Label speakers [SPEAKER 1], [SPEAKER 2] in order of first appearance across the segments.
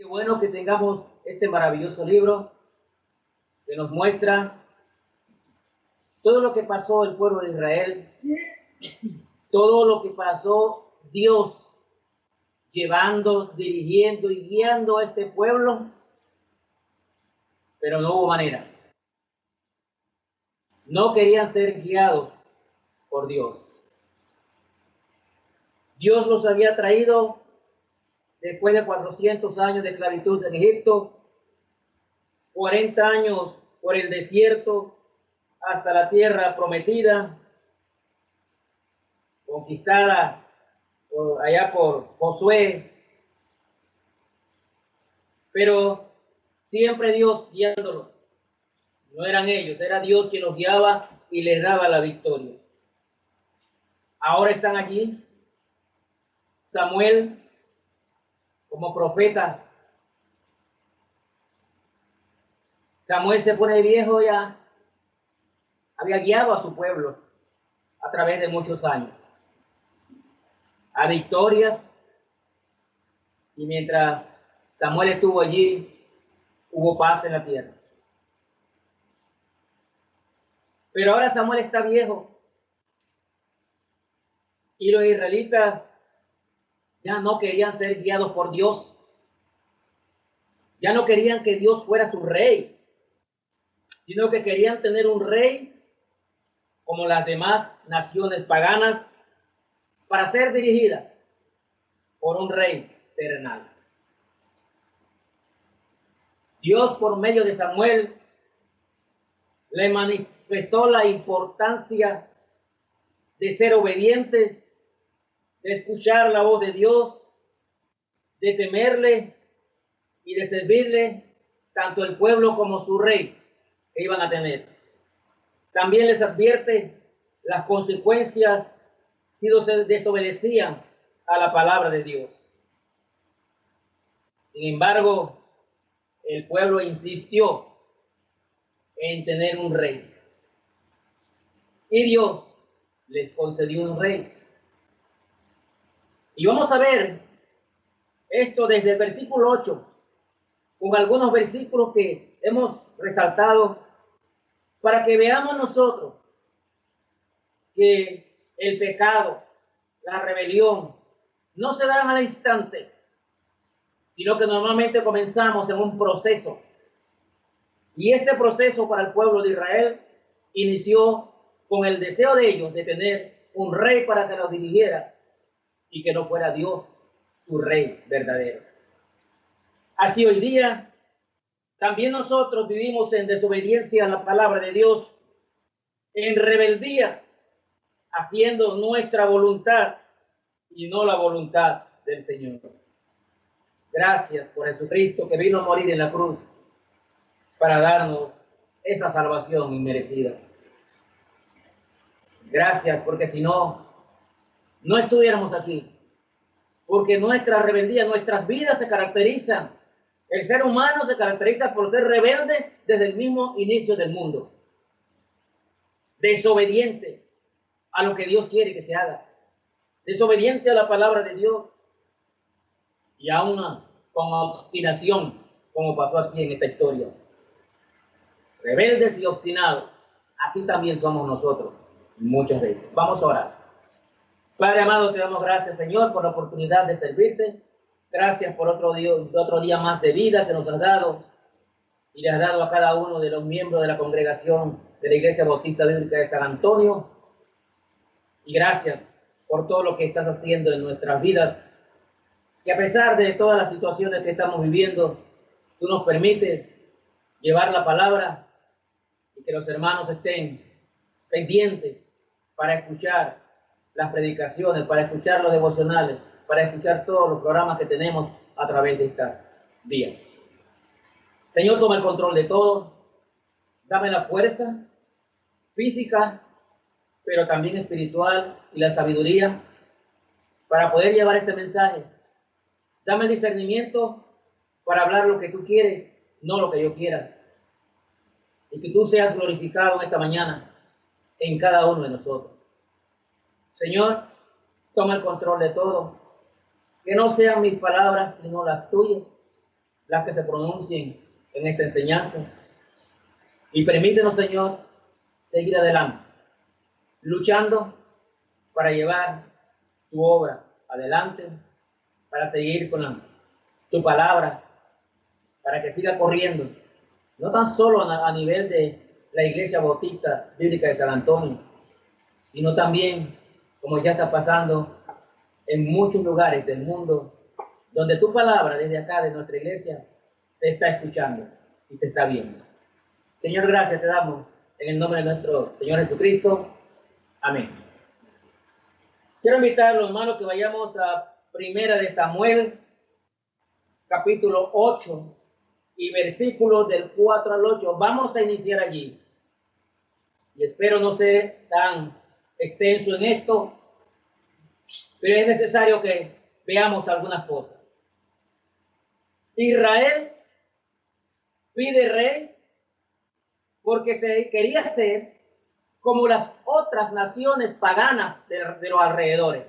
[SPEAKER 1] Qué bueno que tengamos este maravilloso libro que nos muestra todo lo que pasó el pueblo de Israel, todo lo que pasó Dios llevando, dirigiendo y guiando a este pueblo, pero no hubo manera. No querían ser guiados por Dios. Dios los había traído después de 400 años de esclavitud en Egipto, 40 años por el desierto hasta la tierra prometida, conquistada allá por Josué, pero siempre Dios guiándolos. No eran ellos, era Dios quien los guiaba y les daba la victoria. Ahora están aquí Samuel como profeta. Samuel se pone viejo, ya había guiado a su pueblo a través de muchos años a victorias, y mientras Samuel estuvo allí hubo paz en la tierra. Pero ahora Samuel está viejo y los israelitas ya no querían ser guiados por Dios. Ya no querían que Dios fuera su rey, sino que querían tener un rey como las demás naciones paganas para ser dirigidas por un rey terrenal. Dios, por medio de Samuel, le manifestó la importancia de ser obedientes, de escuchar la voz de Dios, de temerle y de servirle tanto el pueblo como su rey que iban a tener. También les advierte las consecuencias si desobedecían a la palabra de Dios. Sin embargo, el pueblo insistió en tener un rey. Y Dios les concedió un rey. Y vamos a ver esto desde el versículo 8, con algunos versículos que hemos resaltado para que veamos nosotros que el pecado, la rebelión, no se dan al instante, sino que normalmente comenzamos en un proceso. Y este proceso para el pueblo de Israel inició con el deseo de ellos de tener un rey para que los dirigiera y que no fuera Dios su rey verdadero. Así hoy día también nosotros vivimos en desobediencia a la palabra de Dios, en rebeldía, haciendo nuestra voluntad y no la voluntad del Señor. Gracias por Jesucristo que vino a morir en la cruz para darnos esa salvación inmerecida. Gracias porque si no, no estuviéramos aquí. Porque nuestra rebeldía, nuestras vidas se caracterizan. El ser humano se caracteriza por ser rebelde desde el mismo inicio del mundo. Desobediente a lo que Dios quiere que se haga. Desobediente a la palabra de Dios. Y aún con obstinación, como pasó aquí en esta historia. Rebeldes y obstinados. Así también somos nosotros muchas veces. Vamos a orar. Padre amado, te damos gracias, Señor, por la oportunidad de servirte. Gracias por otro día más de vida que nos has dado y le has dado a cada uno de los miembros de la congregación de la Iglesia Bautista Bíblica de San Antonio. Y gracias por todo lo que estás haciendo en nuestras vidas. Y a pesar de todas las situaciones que estamos viviendo, tú nos permites llevar la palabra y que los hermanos estén pendientes para escuchar las predicaciones, para escuchar los devocionales, para escuchar todos los programas que tenemos a través de esta vía. Señor, toma el control de todo. Dame la fuerza física, pero también espiritual y la sabiduría para poder llevar este mensaje. Dame el discernimiento para hablar lo que tú quieres, no lo que yo quiera. Y que tú seas glorificado en esta mañana en cada uno de nosotros. Señor, toma el control de todo. Que no sean mis palabras, sino las tuyas. las que se pronuncien en esta enseñanza. Y permítenos, Señor, seguir adelante, luchando para llevar tu obra adelante, para seguir con tu palabra, para que siga corriendo, no tan solo a nivel de la Iglesia Bautista Bíblica de San Antonio, sino también, como ya está pasando en muchos lugares del mundo, donde tu palabra desde acá, de nuestra iglesia, se está escuchando y se está viendo. Señor, gracias te damos en el nombre de nuestro Señor Jesucristo. Amén. Quiero invitar a los hermanos que vayamos a Primera de Samuel, capítulo 8 y versículos del 4 al 8. Vamos a iniciar allí. Y espero no ser tan extenso en esto, pero es necesario que veamos algunas cosas. Israel pide rey porque se quería ser como las otras naciones paganas de los alrededores.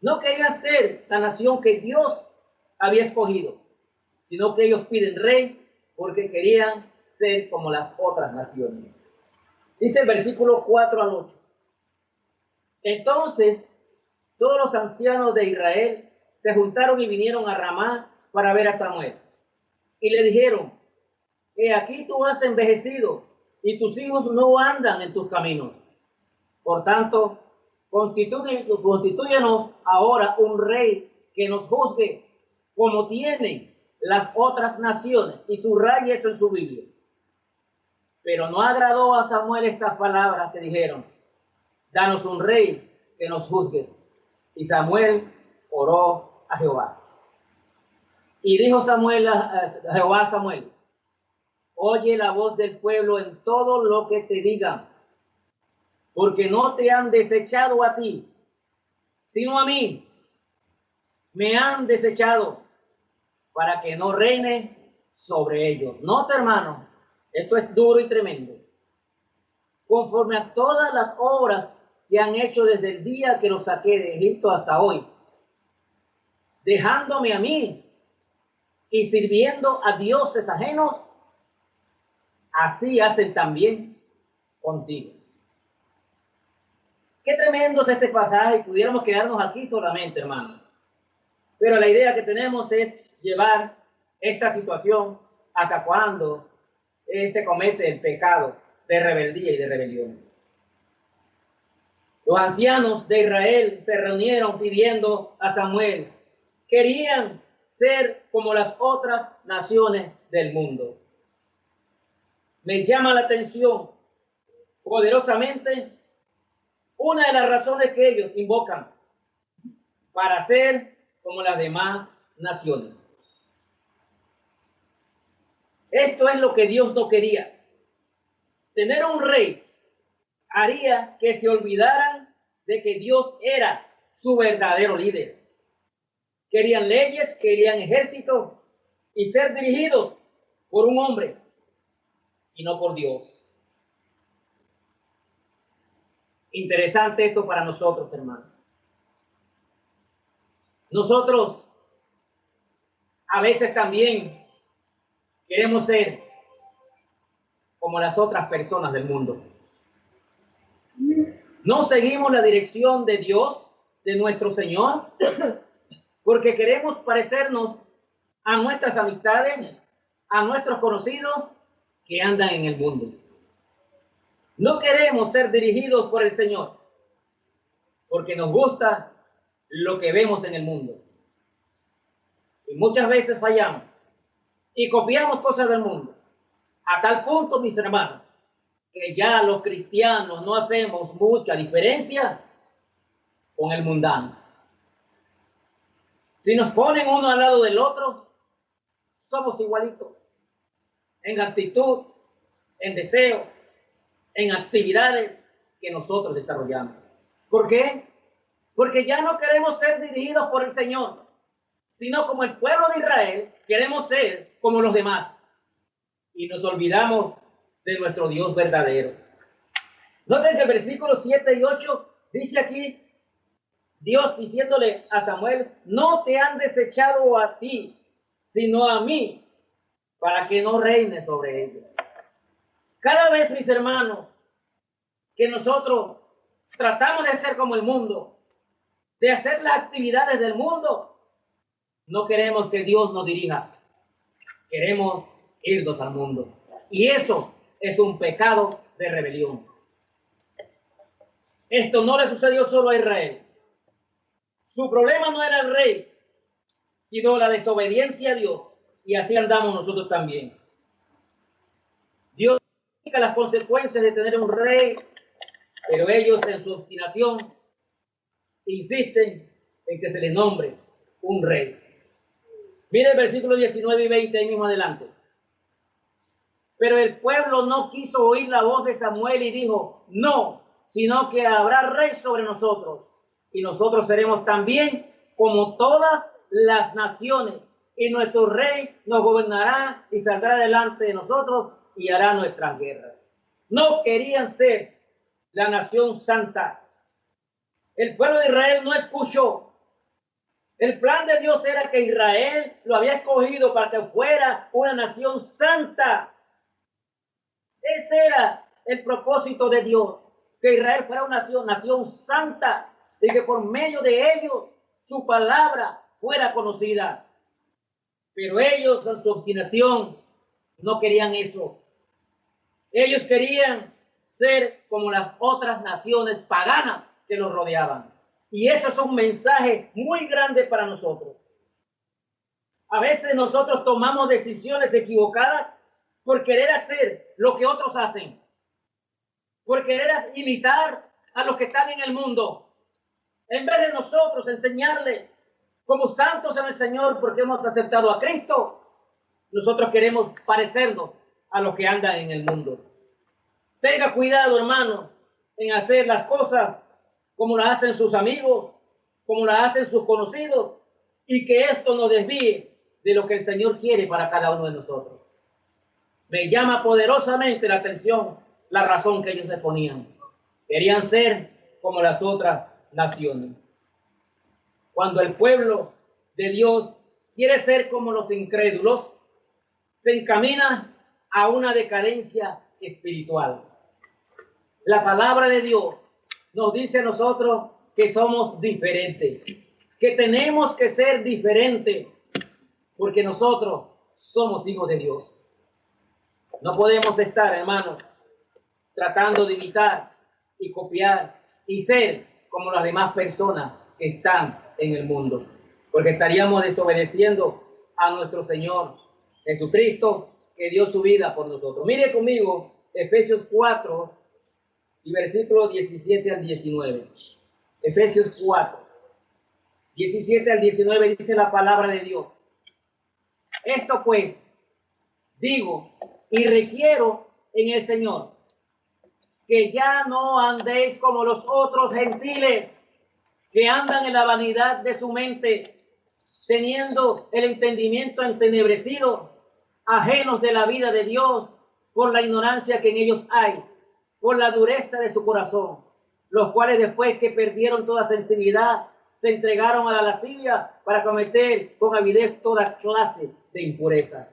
[SPEAKER 1] No querían ser la nación que Dios había escogido, sino que ellos piden rey porque querían ser como las otras naciones. Dice el versículo 4 al 8. Entonces, todos los ancianos de Israel se juntaron y vinieron a Ramá para ver a Samuel. Y le dijeron: he aquí tú has envejecido y tus hijos no andan en tus caminos. Por tanto, constitúyenos ahora un rey que nos juzgue como tienen las otras naciones. Y subraye esto en su Biblia. Pero no agradó a Samuel estas palabras que dijeron: danos un rey que nos juzgue. Y Samuel oró a Jehová. Y dijo Samuel a Jehová: Samuel, oye la voz del pueblo en todo lo que te digan, porque no te han desechado a ti, sino a mí. Me han desechado para que no reine sobre ellos. Nota, hermano, esto es duro y tremendo. Conforme a todas las obras que han hecho desde el día que los saqué de Egipto hasta hoy, dejándome a mí y sirviendo a dioses ajenos, así hacen también contigo. Qué tremendo es este pasaje, y pudiéramos quedarnos aquí solamente, hermano. Pero la idea que tenemos es llevar esta situación hasta cuando se comete el pecado de rebeldía y de rebelión. Los ancianos de Israel se reunieron pidiendo a Samuel. Querían ser como las otras naciones del mundo. Me llama la atención poderosamente una de las razones que ellos invocan para ser como las demás naciones. Esto es lo que Dios no quería. Tener un rey haría que se olvidaran de que Dios era su verdadero líder. Querían leyes, querían ejército y ser dirigidos por un hombre y no por Dios. Interesante esto para nosotros, hermanos. Nosotros a veces también queremos ser como las otras personas del mundo. No seguimos la dirección de Dios, de nuestro Señor, porque queremos parecernos a nuestras amistades, a nuestros conocidos que andan en el mundo. No queremos ser dirigidos por el Señor, porque nos gusta lo que vemos en el mundo. Y muchas veces fallamos y copiamos cosas del mundo. A tal punto, mis hermanos, que ya los cristianos no hacemos mucha diferencia con el mundano. Si nos ponen uno al lado del otro, somos igualitos. En actitud, en deseo, en actividades que nosotros desarrollamos. ¿Por qué? Porque ya no queremos ser dirigidos por el Señor, sino como el pueblo de Israel, queremos ser como los demás. Y nos olvidamos de nuestro Dios verdadero. Noten que el versículo 7 y 8 dice aquí, Dios diciéndole a Samuel: no te han desechado a ti, sino a mí, para que no reine sobre ellos. Cada vez, mis hermanos, que nosotros tratamos de ser como el mundo, de hacer las actividades del mundo, no queremos que Dios nos dirija, queremos irnos al mundo. Y eso es un pecado de rebelión. Esto no le sucedió solo a Israel. Su problema no era el rey, sino la desobediencia a Dios. Y así andamos nosotros también. Dios explica las consecuencias de tener un rey, pero ellos en su obstinación insisten en que se les nombre un rey. Mire el versículo 19 y 20 ahí mismo adelante. Pero el pueblo no quiso oír la voz de Samuel y dijo, no, sino que habrá rey sobre nosotros, y nosotros seremos también como todas las naciones, y nuestro rey nos gobernará y saldrá delante de nosotros y hará nuestras guerras. No querían ser la nación santa. El pueblo de Israel no escuchó. El plan de Dios era que Israel lo había escogido para que fuera una nación santa. Ese era el propósito de Dios, que Israel fuera una nación santa y que por medio de ellos su palabra fuera conocida. Pero ellos en su obstinación no querían eso. Ellos querían ser como las otras naciones paganas que los rodeaban. Y eso es un mensaje muy grande para nosotros. A veces nosotros tomamos decisiones equivocadas por querer hacer lo que otros hacen, por querer imitar a los que están en el mundo, en vez de nosotros enseñarle como santos en el Señor porque hemos aceptado a Cristo. Nosotros queremos parecernos a los que andan en el mundo. Tenga cuidado, hermano, en hacer las cosas como las hacen sus amigos, como las hacen sus conocidos, y que esto nos desvíe de lo que el Señor quiere para cada uno de nosotros. Me llama poderosamente la atención la razón que ellos se ponían. Querían ser como las otras naciones. Cuando el pueblo de Dios quiere ser como los incrédulos, se encamina a una decadencia espiritual. La palabra de Dios nos dice a nosotros que somos diferentes, que tenemos que ser diferentes, porque nosotros somos hijos de Dios. No podemos estar, hermanos, tratando de imitar y copiar y ser como las demás personas que están en el mundo, porque estaríamos desobedeciendo a nuestro Señor Jesucristo, que dio su vida por nosotros. Mire conmigo Efesios 4 y versículos 17 al 19. Efesios 4, 17 al 19 dice la palabra de Dios. Esto pues digo y requiero en el Señor, que ya no andéis como los otros gentiles que andan en la vanidad de su mente, teniendo el entendimiento entenebrecido, ajenos de la vida de Dios por la ignorancia que en ellos hay, por la dureza de su corazón, los cuales después que perdieron toda sensibilidad, se entregaron a la lascivia para cometer con avidez toda clase de impureza.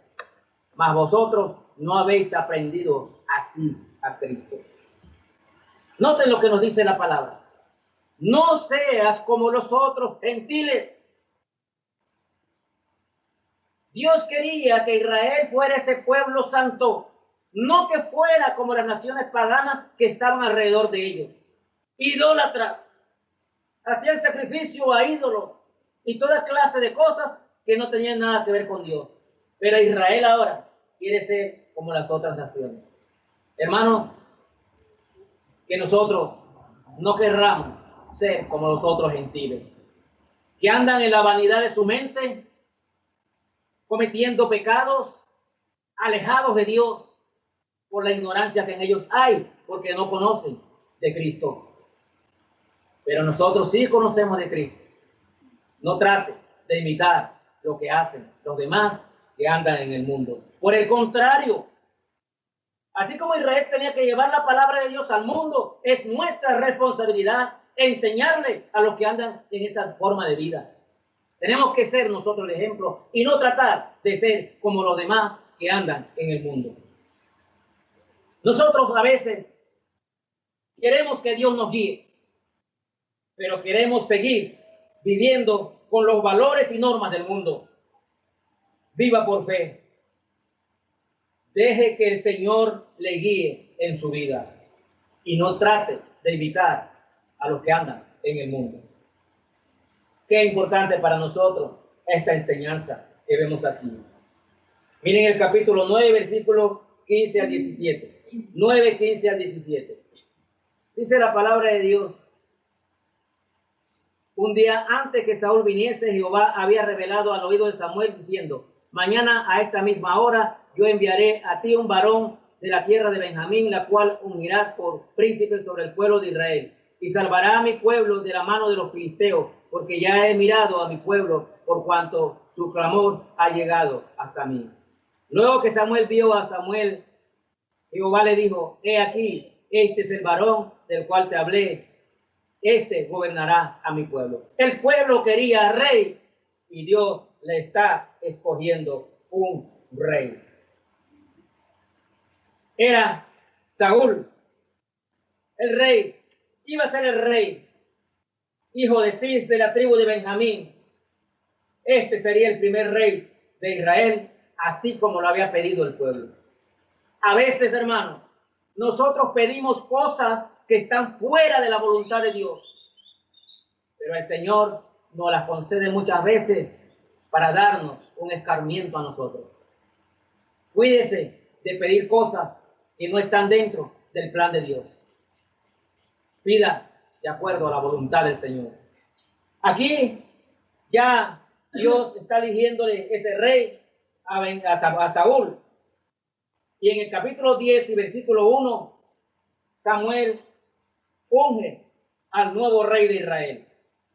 [SPEAKER 1] Mas vosotros no habéis aprendido así a Cristo. Noten lo que nos dice la palabra. No seas como los otros gentiles. Dios quería que Israel fuera ese pueblo santo, no que fuera como las naciones paganas que estaban alrededor de ellos. Idólatras, hacían sacrificio a ídolos y toda clase de cosas que no tenían nada que ver con Dios. Pero Israel ahora quiere ser como las otras naciones. Hermanos, que nosotros no querramos ser como los otros gentiles, que andan en la vanidad de su mente, cometiendo pecados, alejados de Dios por la ignorancia que en ellos hay, porque no conocen de Cristo. Pero nosotros sí conocemos de Cristo. No trate de imitar lo que hacen los demás que andan en el mundo. Por el contrario, así como Israel tenía que llevar la palabra de Dios al mundo, es nuestra responsabilidad enseñarle a los que andan en esta forma de vida. Tenemos que ser nosotros el ejemplo y no tratar de ser como los demás que andan en el mundo. Nosotros a veces queremos que Dios nos guíe, pero queremos seguir viviendo con los valores y normas del mundo. Viva por fe. Deje que el Señor le guíe en su vida y no trate de imitar a los que andan en el mundo. Qué importante para nosotros esta enseñanza que vemos aquí. Miren el capítulo 9, versículos 15 al 17. 9, 15 al 17. Dice la palabra de Dios. Un día antes que Saúl viniese, Jehová había revelado al oído de Samuel diciendo: mañana a esta misma hora yo enviaré a ti un varón de la tierra de Benjamín, la cual ungirás por príncipe sobre el pueblo de Israel, y salvará a mi pueblo de la mano de los filisteos, porque ya he mirado a mi pueblo por cuanto su clamor ha llegado hasta mí. Luego que Samuel vio a Samuel, Jehová le dijo: he aquí, este es el varón del cual te hablé, este gobernará a mi pueblo. El pueblo quería rey y Dios le está escogiendo un rey. Era Saúl, el rey, iba a ser el rey, hijo de Cis, de la tribu de Benjamín. Este sería el primer rey de Israel, así como lo había pedido el pueblo. A veces, hermanos, nosotros pedimos cosas que están fuera de la voluntad de Dios, pero el Señor nos las concede muchas veces para darnos un escarmiento a nosotros. Cuídese de pedir cosas que no están dentro del plan de Dios. Pida de acuerdo a la voluntad del Señor. Aquí ya Dios está eligiéndole ese rey a Saúl. Y en el capítulo 10 y versículo 1, Samuel unge al nuevo rey de Israel.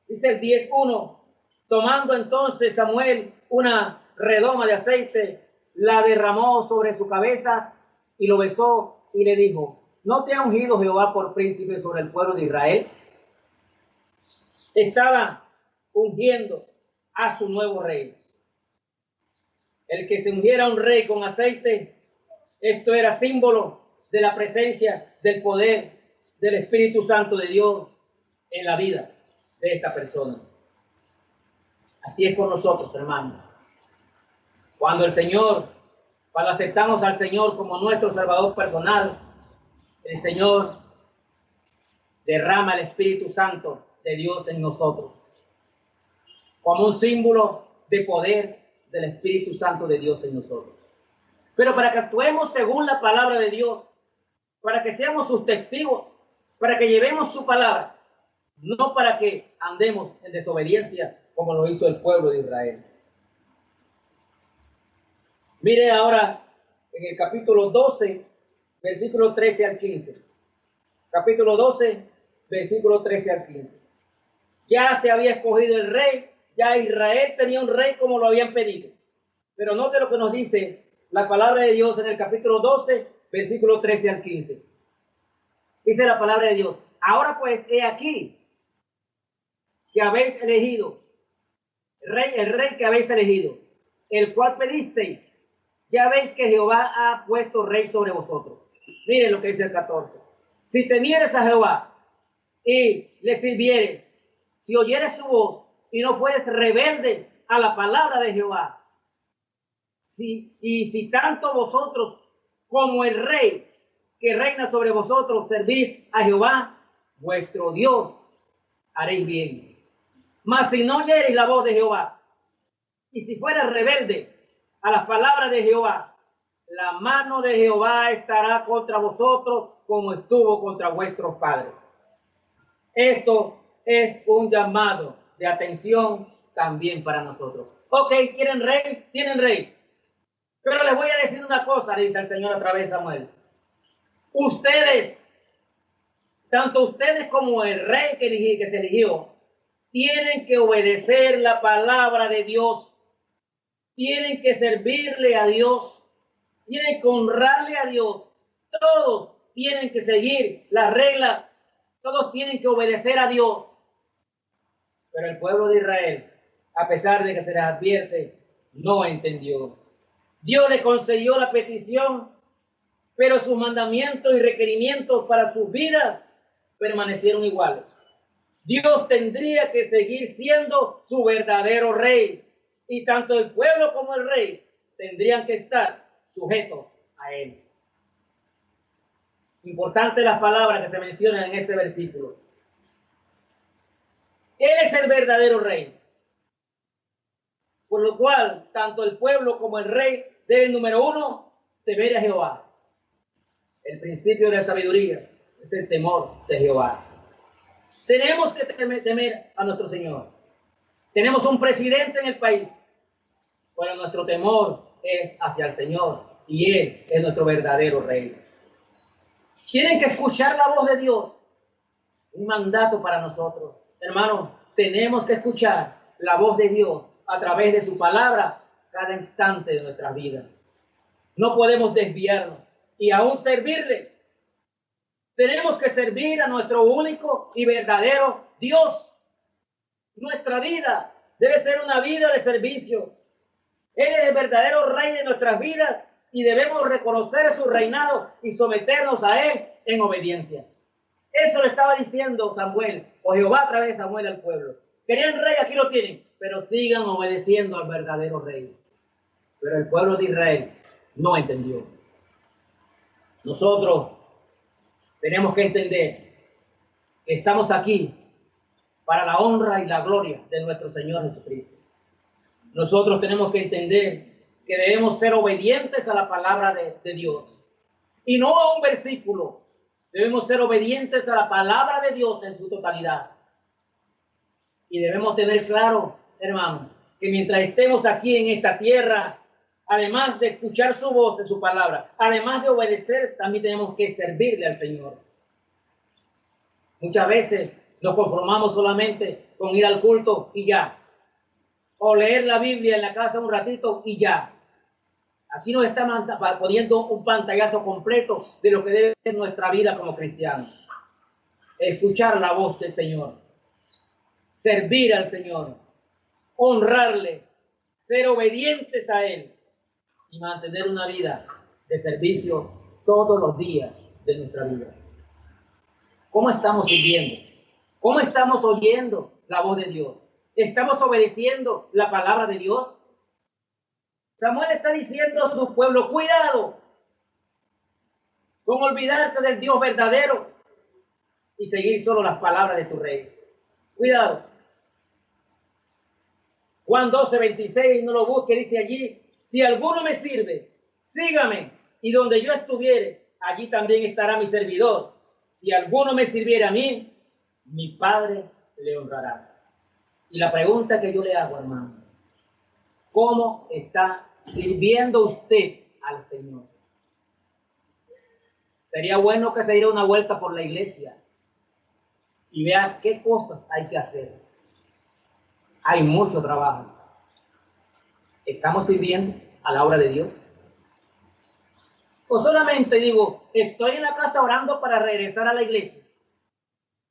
[SPEAKER 1] Dice el 10:1, tomando entonces Samuel una redoma de aceite, la derramó sobre su cabeza y lo besó y le dijo: ¿no te ha ungido Jehová por príncipe sobre el pueblo de Israel? Estaba ungiendo a su nuevo rey. El que se ungiera un rey con aceite, esto era símbolo de la presencia, del poder, del Espíritu Santo de Dios en la vida de esta persona. Así es con nosotros, hermanos. Cuando aceptamos al Señor como nuestro Salvador personal, el Señor derrama el Espíritu Santo de Dios en nosotros, como un símbolo de poder del Espíritu Santo de Dios en nosotros. Pero para que actuemos según la palabra de Dios, para que seamos sus testigos, para que llevemos su palabra, no para que andemos en desobediencia como lo hizo el pueblo de Israel. Mire ahora en el capítulo 12, versículo 13 al 15. Capítulo 12, versículo 13 al 15. Ya se había escogido el rey, ya Israel tenía un rey como lo habían pedido. Pero note lo que nos dice la palabra de Dios en el capítulo 12, versículo 13 al 15. Dice la palabra de Dios: ahora pues, he aquí que habéis elegido, el rey que habéis elegido, el cual pedisteis. Ya veis que Jehová ha puesto rey sobre vosotros. Miren lo que dice el 14. Si temieres a Jehová y le sirvieres, si oyeres su voz y no fueres rebelde a la palabra de Jehová, si tanto vosotros como el rey que reina sobre vosotros servís a Jehová, vuestro Dios, haréis bien. Mas si no oyereis la voz de Jehová, y si fueres rebelde a las palabras de Jehová, la mano de Jehová estará contra vosotros como estuvo contra vuestros padres. Esto es un llamado de atención también para nosotros. Ok, ¿quieren rey? Tienen rey. Pero les voy a decir una cosa, dice el Señor a través de Samuel. Ustedes, tanto ustedes como el rey que se eligió, tienen que obedecer la palabra de Dios. Tienen que servirle a Dios, tienen que honrarle a Dios, todos tienen que seguir las reglas, todos tienen que obedecer a Dios. Pero el pueblo de Israel a pesar de que se les advierte, no entendió. Dios le concedió la petición, pero sus mandamientos y requerimientos para sus vidas permanecieron iguales. Dios tendría que seguir siendo su verdadero rey, y tanto el pueblo como el rey tendrían que estar sujetos a él. Importante las palabras que se mencionan en este versículo. Él es el verdadero rey, por lo cual tanto el pueblo como el rey deben, número uno, temer a Jehová. El principio de la sabiduría es el temor de Jehová. Tenemos que temer a nuestro Señor. Tenemos un presidente en el país, pero nuestro temor es hacia el Señor y Él es nuestro verdadero rey. Tienen que escuchar la voz de Dios. Un mandato para nosotros. Hermanos, tenemos que escuchar la voz de Dios a través de su palabra cada instante de nuestra vida. No podemos desviarnos y aún servirle. Tenemos que servir a nuestro único y verdadero Dios. Nuestra vida debe ser una vida de servicio. Él es el verdadero rey de nuestras vidas y debemos reconocer su reinado y someternos a Él en obediencia. Eso le estaba diciendo Samuel, o Jehová a través de Samuel al pueblo. Querían rey, aquí lo tienen, pero sigan obedeciendo al verdadero rey. Pero el pueblo de Israel no entendió. Nosotros tenemos que entender que estamos aquí para la honra y la gloria de nuestro Señor Jesucristo. Nosotros tenemos que entender que debemos ser obedientes a la palabra de Dios y no a un versículo. Debemos ser obedientes a la palabra de Dios en su totalidad. Y debemos tener claro, hermanos, que mientras estemos aquí en esta tierra, además de escuchar su voz en su palabra, además de obedecer, también tenemos que servirle al Señor. Muchas veces nos conformamos solamente con ir al culto y ya, o leer la Biblia en la casa un ratito y ya. Aquí nos está poniendo un pantallazo completo de lo que debe ser nuestra vida como cristianos. Escuchar la voz del Señor, servir al Señor, honrarle, ser obedientes a Él y mantener una vida de servicio todos los días de nuestra vida. ¿Cómo estamos sirviendo? ¿Cómo estamos oyendo la voz de Dios? ¿Estamos obedeciendo la palabra de Dios? Samuel está diciendo a su pueblo, cuidado con olvidarte del Dios verdadero y seguir solo las palabras de tu rey. Cuidado. Juan 12:26, no lo busque, dice allí, si alguno me sirve, sígame, y donde yo estuviere, allí también estará mi servidor. Si alguno me sirviera a mí, mi Padre le honrará. Y la pregunta que yo le hago, hermano, ¿cómo está sirviendo usted al Señor? Sería bueno que se diera una vuelta por la iglesia y vea qué cosas hay que hacer. Hay mucho trabajo. ¿Estamos sirviendo a la obra de Dios? O solamente digo, estoy en la casa orando para regresar a la iglesia.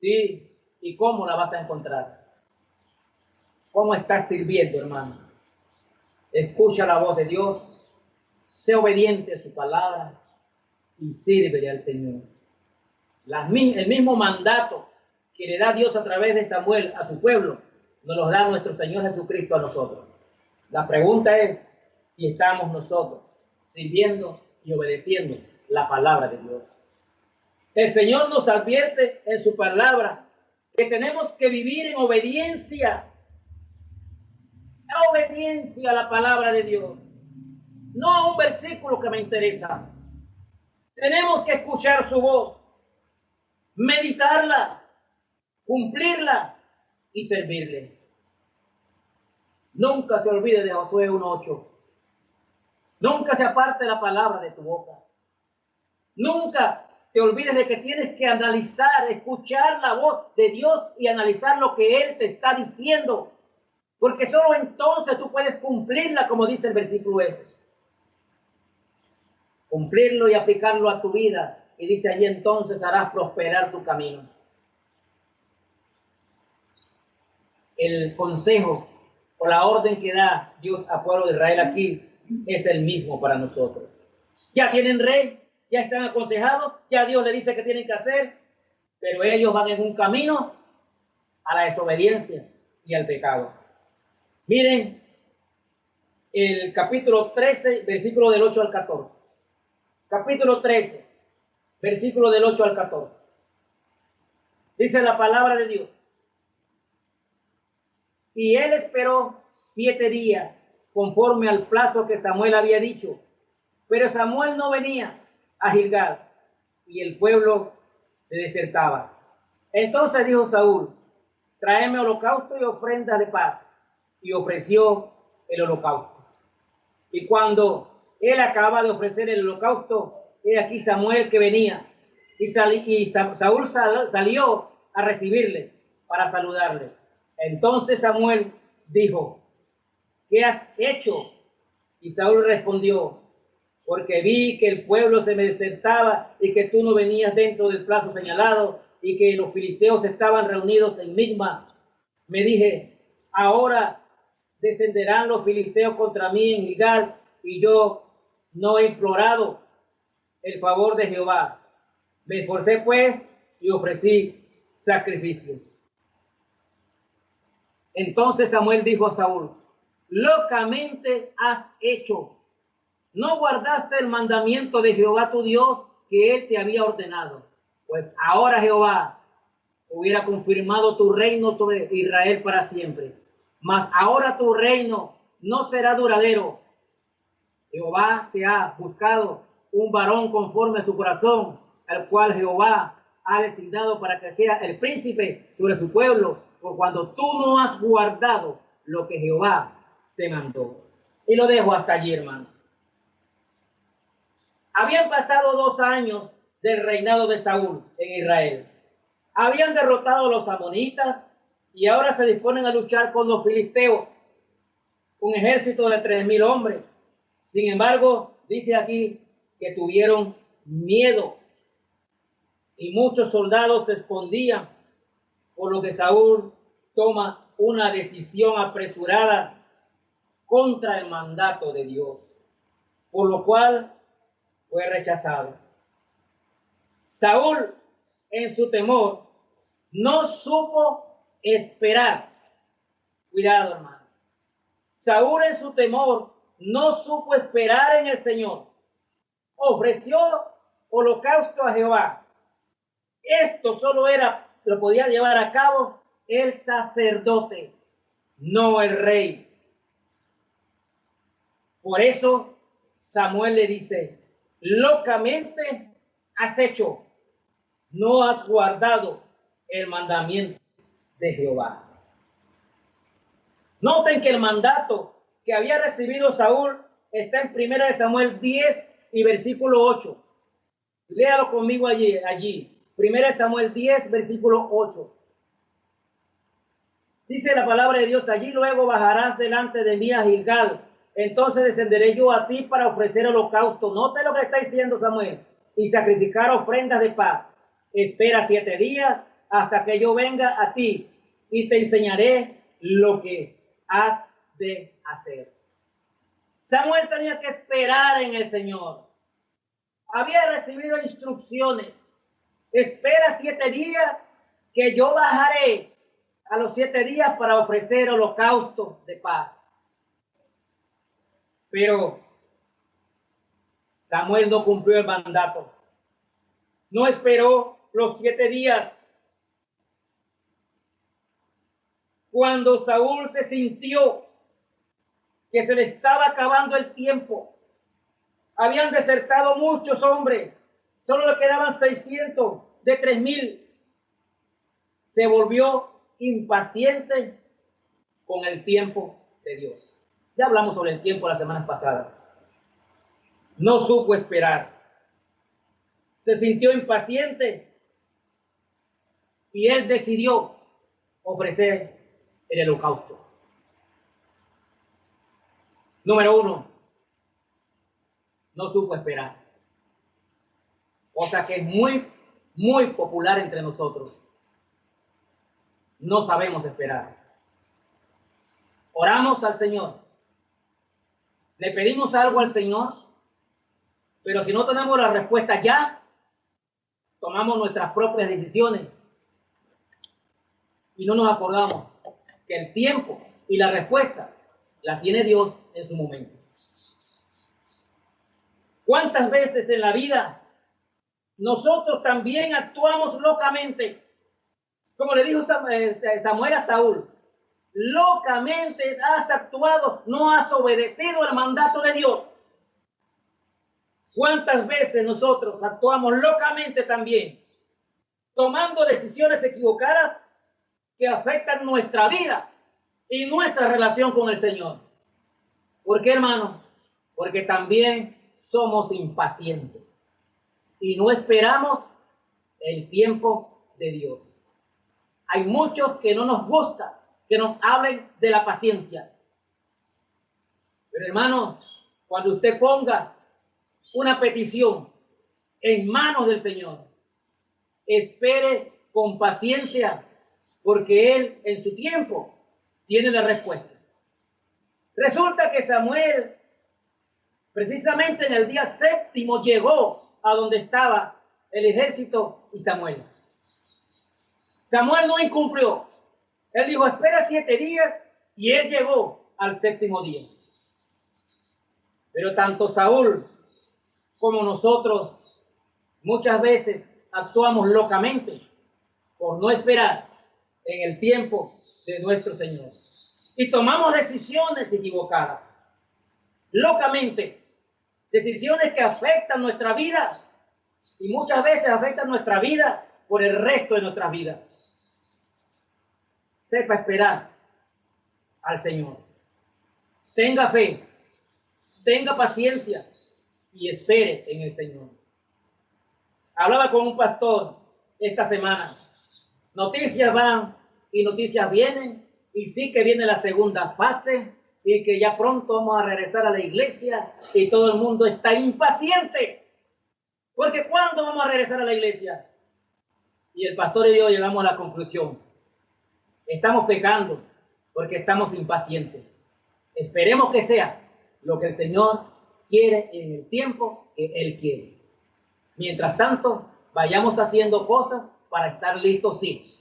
[SPEAKER 1] Sí, ¿y cómo la vas a encontrar? ¿Cómo estás sirviendo, hermano? Escucha la voz de Dios, sé obediente a su palabra y sírvele al Señor. El mismo mandato que le da Dios a través de Samuel a su pueblo, nos lo da nuestro Señor Jesucristo a nosotros. La pregunta es si estamos nosotros sirviendo y obedeciendo la palabra de Dios. El Señor nos advierte en su palabra que tenemos que vivir en obediencia a la palabra de Dios, no a un versículo que me interesa. Tenemos que escuchar su voz, meditarla, cumplirla y servirle. Nunca se olvide de Josué 1:8. Nunca se aparte la palabra de tu boca. Nunca te olvides de que tienes que analizar, escuchar la voz de Dios y analizar lo que Él te está diciendo. Porque solo entonces tú puedes cumplirla, como dice el versículo ese. Cumplirlo y aplicarlo a tu vida. Y dice allí, entonces harás prosperar tu camino. El consejo o la orden que da Dios al pueblo de Israel aquí es el mismo para nosotros. Ya tienen rey, ya están aconsejados, ya Dios le dice qué tienen que hacer, pero ellos van en un camino a la desobediencia y al pecado. Miren el capítulo 13, versículo del 8 al 14. Capítulo 13, versículo del 8 al 14. Dice la palabra de Dios. Y él esperó 7 días conforme al plazo que Samuel había dicho. Pero Samuel no venía a Gilgal y el pueblo le desertaba. Entonces dijo Saúl, tráeme holocausto y ofrendas de paz. Y ofreció el holocausto. Y cuando él acaba de ofrecer el holocausto, he aquí Samuel que venía. Y Saúl salió a recibirle para saludarle. Entonces Samuel dijo, ¿qué has hecho? Y Saúl respondió, porque vi que el pueblo se me desertaba y que tú no venías dentro del plazo señalado y que los filisteos estaban reunidos en Migma. Me dije, ahora descenderán los filisteos contra mí en Gilgal y yo no he implorado el favor de Jehová. Me esforcé pues y ofrecí sacrificio. Entonces Samuel dijo a Saúl, locamente has hecho. No guardaste el mandamiento de Jehová tu Dios que él te había ordenado. Pues ahora Jehová hubiera confirmado tu reino sobre Israel para siempre. Mas ahora tu reino no será duradero. Jehová se ha buscado un varón conforme a su corazón, al cual Jehová ha designado para que sea el príncipe sobre su pueblo, por cuando tú no has guardado lo que Jehová te mandó. Y lo dejo hasta allí, hermano. Habían pasado 2 años del reinado de Saúl en Israel. Habían derrotado a los amonitas y ahora se disponen a luchar con los filisteos, un ejército de 3,000 hombres. Sin embargo, dice aquí que tuvieron miedo y muchos soldados se escondían, por lo que Saúl toma una decisión apresurada contra el mandato de Dios, por lo cual fue rechazado. Saúl, en su temor, no supo esperar. Cuidado, hermano. Saúl, en su temor, no supo esperar en el Señor. Ofreció holocausto a Jehová. Esto solo lo podía llevar a cabo el sacerdote, no el rey. Por eso Samuel le dice, locamente has hecho, no has guardado el mandamiento de Jehová. Noten que el mandato que había recibido Saúl está en 1 Samuel 10 y versículo 8. Léalo conmigo allí. 1 Samuel 10, versículo 8. Dice la palabra de Dios, allí luego bajarás delante de mí a Gilgal. Entonces descenderé yo a ti para ofrecer holocausto. Note lo que está diciendo Samuel. Y sacrificar ofrendas de paz. Espera 7 días hasta que yo venga a ti y te enseñaré lo que has de hacer. Samuel tenía que esperar en el Señor. Había recibido instrucciones. Espera 7 días que yo bajaré a los 7 días para ofrecer holocausto de paz. Pero Samuel no cumplió el mandato. No esperó los 7 días. Cuando Saúl se sintió que se le estaba acabando el tiempo, habían desertado muchos hombres, solo le quedaban 600 de 3,000. Se volvió impaciente con el tiempo de Dios. Ya hablamos sobre el tiempo la semana pasada. No supo esperar. Se sintió impaciente y él decidió ofrecer el holocausto. Número 1, no supo esperar. Cosa que es muy popular entre nosotros. No sabemos esperar. Oramos al Señor, le pedimos algo al Señor, pero si no tenemos la respuesta ya, tomamos nuestras propias decisiones y no nos acordamos que el tiempo y la respuesta la tiene Dios en su momento. ¿Cuántas veces en la vida nosotros también actuamos locamente? Como le dijo Samuel a Saúl, locamente has actuado, no has obedecido el mandato de Dios. ¿Cuántas veces nosotros actuamos locamente también, tomando decisiones equivocadas que afectan nuestra vida y nuestra relación con el Señor? ¿Por qué, hermano? Porque también somos impacientes y no esperamos el tiempo de Dios. Hay muchos que no nos gusta que nos hablen de la paciencia. Pero, hermano, cuando usted ponga una petición en manos del Señor, espere con paciencia, porque Él en su tiempo tiene la respuesta. Resulta que Samuel, precisamente en el día 7º, llegó a donde estaba el ejército y Samuel. Samuel no incumplió. Él dijo, espera 7 días, y él llegó al 7º día. Pero tanto Saúl como nosotros muchas veces actuamos locamente por no esperar en el tiempo de nuestro Señor. Y tomamos decisiones equivocadas, locamente, decisiones que afectan nuestra vida y muchas veces afectan nuestra vida por el resto de nuestras vidas. Sepa esperar al Señor. Tenga fe, tenga paciencia y espere en el Señor. Hablaba con un pastor esta semana. Noticias van y noticias vienen, y sí que viene la segunda fase y que ya pronto vamos a regresar a la iglesia, y todo el mundo está impaciente. Porque ¿cuándo vamos a regresar a la iglesia? Y el pastor y yo llegamos a la conclusión: estamos pecando porque estamos impacientes. Esperemos que sea lo que el Señor quiere en el tiempo que Él quiere. Mientras tanto, vayamos haciendo cosas para estar listos, sí,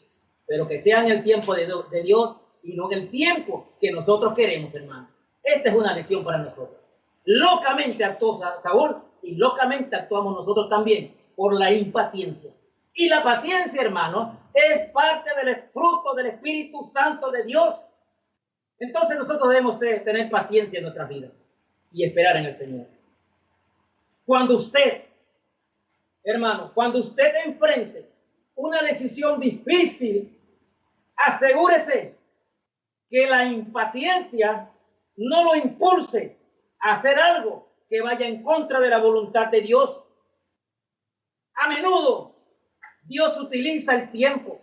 [SPEAKER 1] pero que sea en el tiempo de Dios y no en el tiempo que nosotros queremos, hermano. Esta es una lección para nosotros. Locamente actuó Saúl y locamente actuamos nosotros también por la impaciencia. Y la paciencia, hermano, es parte del fruto del Espíritu Santo de Dios. Entonces nosotros debemos tener paciencia en nuestras vidas y esperar en el Señor. Cuando usted, hermano, cuando usted enfrente una decisión difícil, asegúrese que la impaciencia no lo impulse a hacer algo que vaya en contra de la voluntad de Dios. A menudo Dios utiliza el tiempo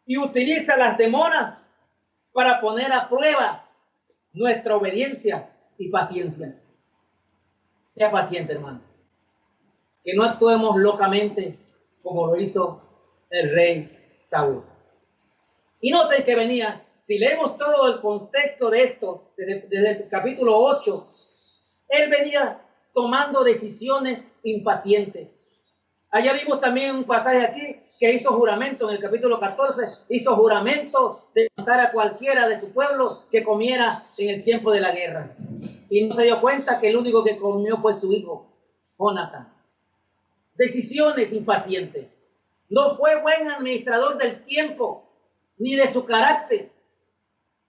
[SPEAKER 1] y utiliza las demoras para poner a prueba nuestra obediencia y paciencia. Sea paciente, hermano. Que no actuemos locamente como lo hizo el rey Saúl. Y noten que venía, si leemos todo el contexto de esto, desde el capítulo 8, él venía tomando decisiones impacientes. Allá vimos también un pasaje aquí que hizo juramento en el capítulo 14, hizo juramento de matar a cualquiera de su pueblo que comiera en el tiempo de la guerra. Y no se dio cuenta que el único que comió fue su hijo, Jonatán. Decisiones impacientes. No fue buen administrador del tiempo ni de su carácter,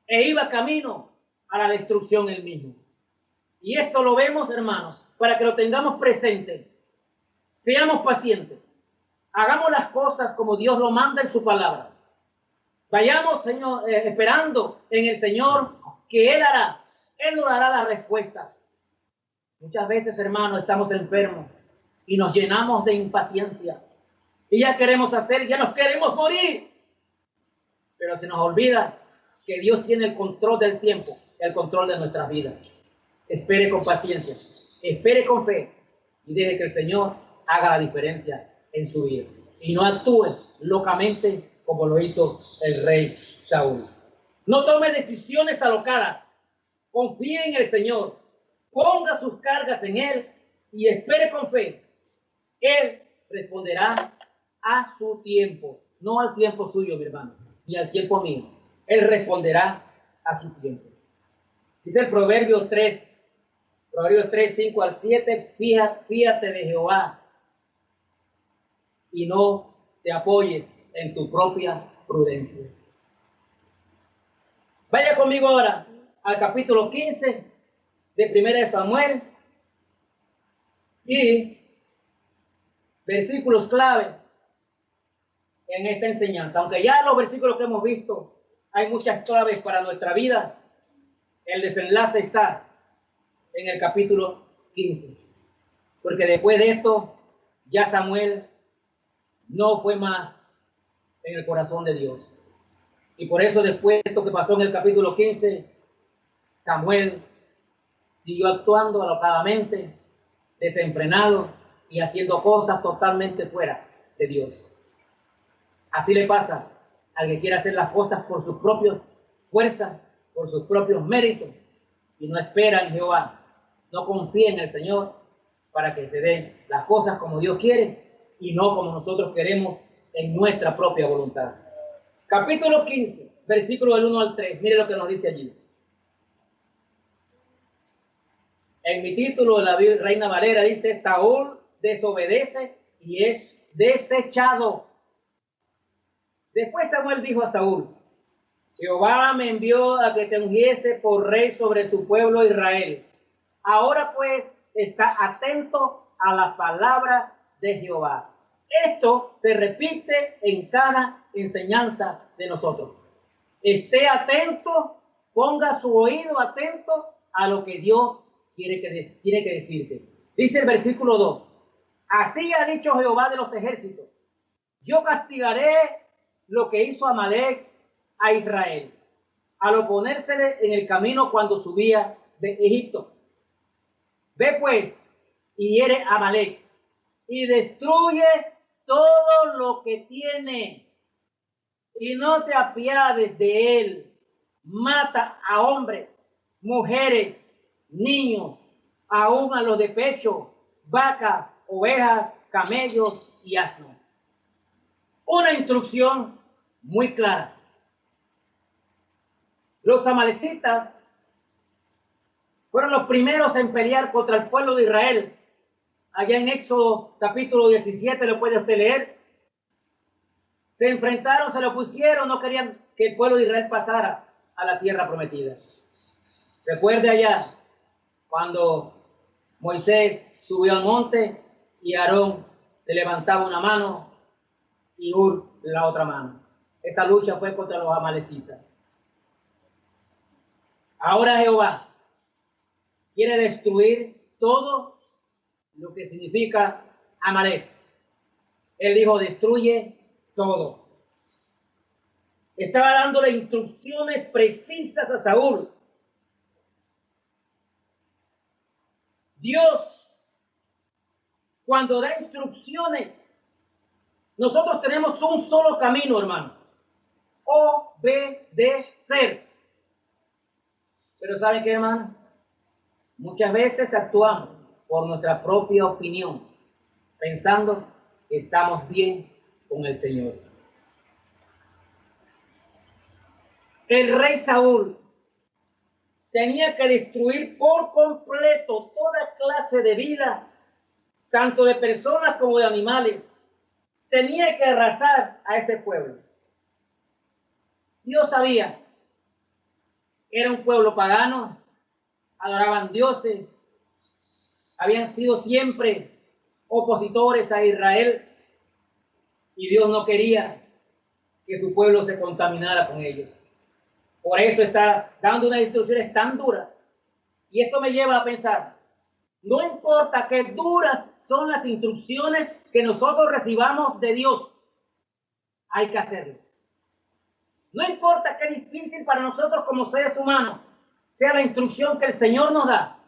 [SPEAKER 1] e iba camino a la destrucción él mismo. Y esto lo vemos, hermanos, para que lo tengamos presente. Seamos pacientes. Hagamos las cosas como Dios lo manda en su palabra. Vayamos, Señor, esperando en el Señor que Él hará. Él nos dará las respuestas. Muchas veces, hermanos, estamos enfermos y nos llenamos de impaciencia. Y ya queremos hacer, ya nos queremos morir. Pero se nos olvida que Dios tiene el control del tiempo, el control de nuestras vidas. Espere con paciencia, espere con fe y deje que el Señor haga la diferencia en su vida. Y no actúe locamente como lo hizo el rey Saúl. No tome decisiones alocadas confíe en el Señor, ponga sus cargas en Él y espere con fe. Él responderá a su tiempo, no al tiempo suyo, mi hermano, ni al tiempo mío. Él responderá a su tiempo. Dice el Proverbios 3, 5 al 7, fíjate de Jehová y no te apoyes en tu propia prudencia. Vaya conmigo ahora al capítulo 15 de Primera de Samuel y versículos clave en esta enseñanza. Aunque ya los versículos que hemos visto hay muchas claves para nuestra vida, el desenlace está en el capítulo 15. Porque después de esto, ya Samuel no fue más en el corazón de Dios. Y por eso después de esto que pasó en el capítulo 15, Samuel siguió actuando alocadamente, desenfrenado y haciendo cosas totalmente fuera de Dios. Así le pasa al que quiere hacer las cosas por sus propias fuerzas, por sus propios méritos, y no espera en Jehová, no confía en el Señor para que se den las cosas como Dios quiere y no como nosotros queremos en nuestra propia voluntad. Capítulo 15, versículo del 1 al 3. Mire lo que nos dice allí. En mi título de la Reina Valera dice: Saúl desobedece y es desechado. Después Samuel dijo a Saúl: Jehová me envió a que te ungiese por rey sobre su pueblo Israel. Ahora pues está atento a la palabra de Jehová. Esto se repite en cada enseñanza de nosotros. Esté atento, ponga su oído atento a lo que Dios tiene que decirte. Dice el versículo 2: Así ha dicho Jehová de los ejércitos: yo castigaré lo que hizo Amalek a Israel, al oponérsele en el camino cuando subía de Egipto. Ve pues y hiere a Amalek y destruye todo lo que tiene y no te apiades de él. Mata a hombres, mujeres, niños, aún a los de pecho, vacas, ovejas, camellos y asnos. Una instrucción muy clara. Los amalecitas fueron los primeros en pelear contra el pueblo de Israel. Allá en Éxodo capítulo 17 lo puede usted leer. Se enfrentaron, se lo pusieron, no querían que el pueblo de Israel pasara a la tierra prometida. Recuerde allá cuando Moisés subió al monte y Aarón le levantaba una mano y Hur la otra mano. Esa lucha fue contra los amalecitas. Ahora Jehová quiere destruir todo lo que significa Amalek. Él dijo: destruye todo. Estaba dándole instrucciones precisas a Saúl. Dios, cuando da instrucciones, nosotros tenemos un solo camino, hermano: obedecer. Pero ¿saben qué, hermano? Muchas veces actuamos por nuestra propia opinión, pensando que estamos bien con el Señor. El rey Saúl tenía que destruir por completo toda clase de vida, tanto de personas como de animales. Tenía que arrasar a ese pueblo. Dios sabía, era un pueblo pagano, adoraban dioses, habían sido siempre opositores a Israel y Dios no quería que su pueblo se contaminara con ellos. Por eso está dando unas instrucciones tan duras. Y esto me lleva a pensar, no importa qué duras son las instrucciones que nosotros recibamos de Dios, hay que hacerlo. No importa qué difícil para nosotros como seres humanos sea la instrucción que el Señor nos da,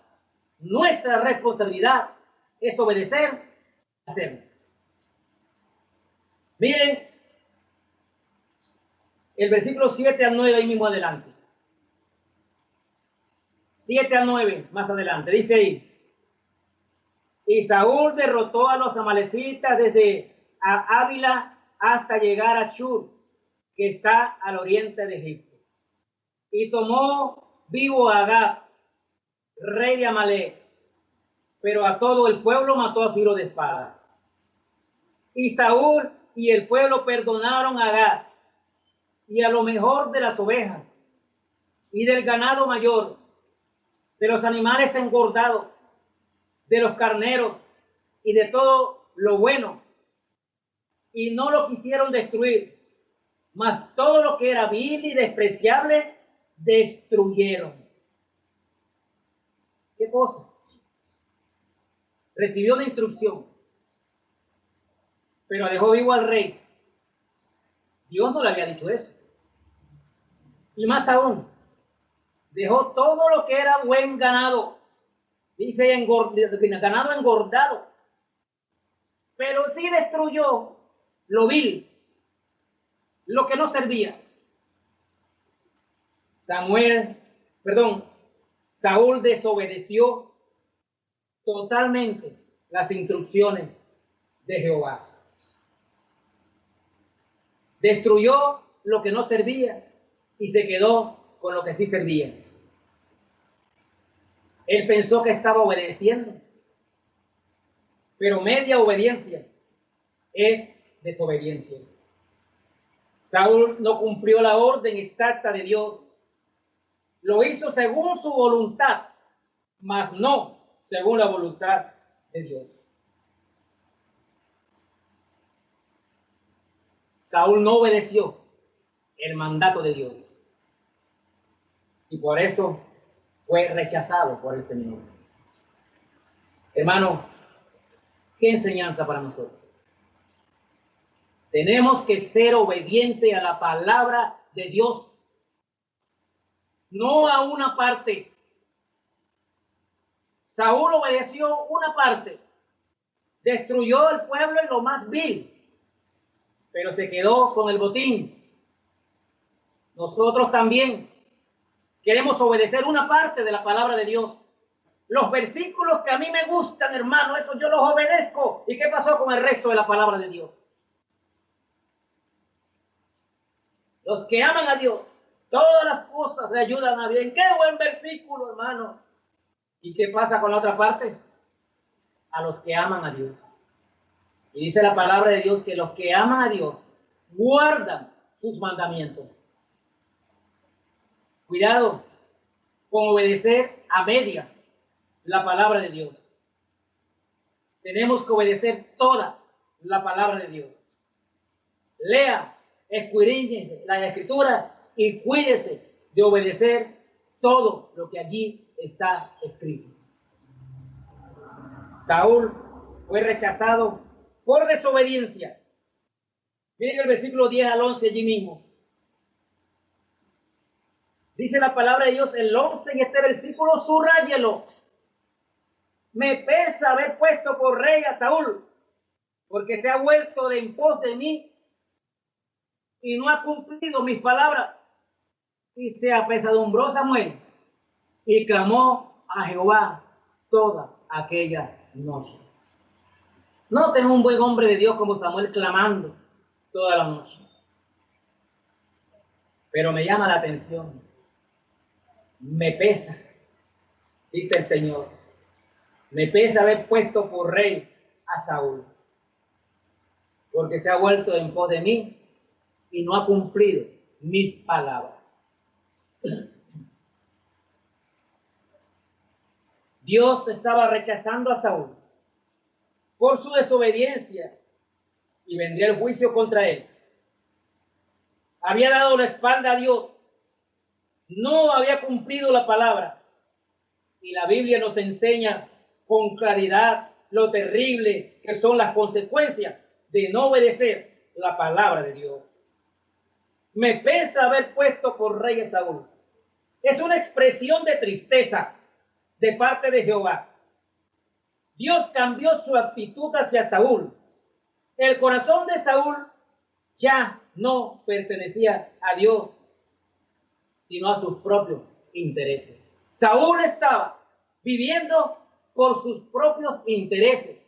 [SPEAKER 1] nuestra responsabilidad es obedecer y hacerlo. Miren el versículo 7 al 9 ahí mismo adelante. 7 al 9, más adelante. Dice ahí, y Saúl derrotó a los amalecitas desde Ávila hasta llegar a Shur, que está al oriente de Egipto. Y tomó vivo a Agag, rey de Amalek, pero a todo el pueblo mató a filo de espada. Y Saúl y el pueblo perdonaron a Agag y a lo mejor de las ovejas y del ganado mayor, de los animales engordados, de los carneros y de todo lo bueno, y no lo quisieron destruir, mas todo lo que era vil y despreciable destruyeron. ¿Qué cosa? Recibió una instrucción, pero dejó vivo al rey. Dios no le había dicho eso. Y más aún, dejó todo lo que era buen ganado, dice ganado engordado, pero sí destruyó lo vil, lo que no servía. Saúl desobedeció totalmente las instrucciones de Jehová. Destruyó lo que no servía y se quedó con lo que sí servía. Él pensó que estaba obedeciendo, pero media obediencia es desobediencia. Saúl no cumplió la orden exacta de Dios. Lo hizo según su voluntad, mas no según la voluntad de Dios. Saúl no obedeció el mandato de Dios y por eso fue rechazado por el Señor. Hermano, ¿qué enseñanza para nosotros? Tenemos que ser obedientes a la palabra de Dios, no a una parte. Saúl obedeció una parte, destruyó el pueblo en lo más vil, pero se quedó con el botín. Nosotros también queremos obedecer una parte de la palabra de Dios. Los versículos que a mí me gustan, hermano, esos yo los obedezco. ¿Y qué pasó con el resto de la palabra de Dios? Los que aman a Dios, todas las cosas le ayudan a bien. ¡Qué buen versículo, hermano! ¿Y qué pasa con la otra parte? A los que aman a Dios. Y dice la palabra de Dios que los que aman a Dios guardan sus mandamientos. Cuidado con obedecer a media la palabra de Dios. Tenemos que obedecer toda la palabra de Dios. Lea, escudriñe la escritura y cuídese de obedecer todo lo que allí está escrito. Saúl fue rechazado por desobediencia. Miren el versículo 10 al 11 allí mismo. Dice la palabra de Dios, el 11 en este versículo, subrayelo. Me pesa haber puesto por rey a Saúl, porque se ha vuelto de en pos de mí y no ha cumplido mis palabras. Y se apesadumbró Samuel y clamó a Jehová toda aquella noche. No tengo un buen hombre de Dios como Samuel clamando toda la noche. Pero me llama la atención. Me pesa, dice el Señor. Me pesa haber puesto por rey a Saúl, porque se ha vuelto en pos de mí y no ha cumplido mis palabras. Dios estaba rechazando a Saúl por su desobediencia y vendría el juicio contra él. Había dado la espalda a Dios, no había cumplido la palabra. Y la Biblia nos enseña con claridad lo terrible que son las consecuencias de no obedecer la palabra de Dios. Me pesa haber puesto por rey a Saúl. Es una expresión de tristeza de parte de Jehová. Dios cambió su actitud hacia Saúl. El corazón de Saúl ya no pertenecía a Dios, sino a sus propios intereses. Saúl estaba viviendo por sus propios intereses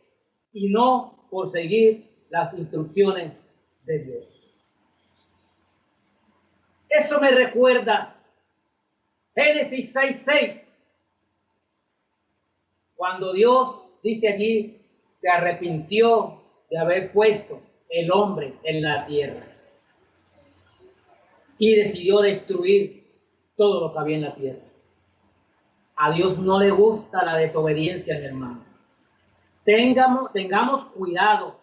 [SPEAKER 1] y no por seguir las instrucciones de Dios. Eso me recuerda Génesis 6:6, cuando Dios dice allí, se arrepintió de haber puesto el hombre en la tierra y decidió destruir todo lo que había en la tierra. A Dios no le gusta la desobediencia, mi hermano. Tengamos cuidado.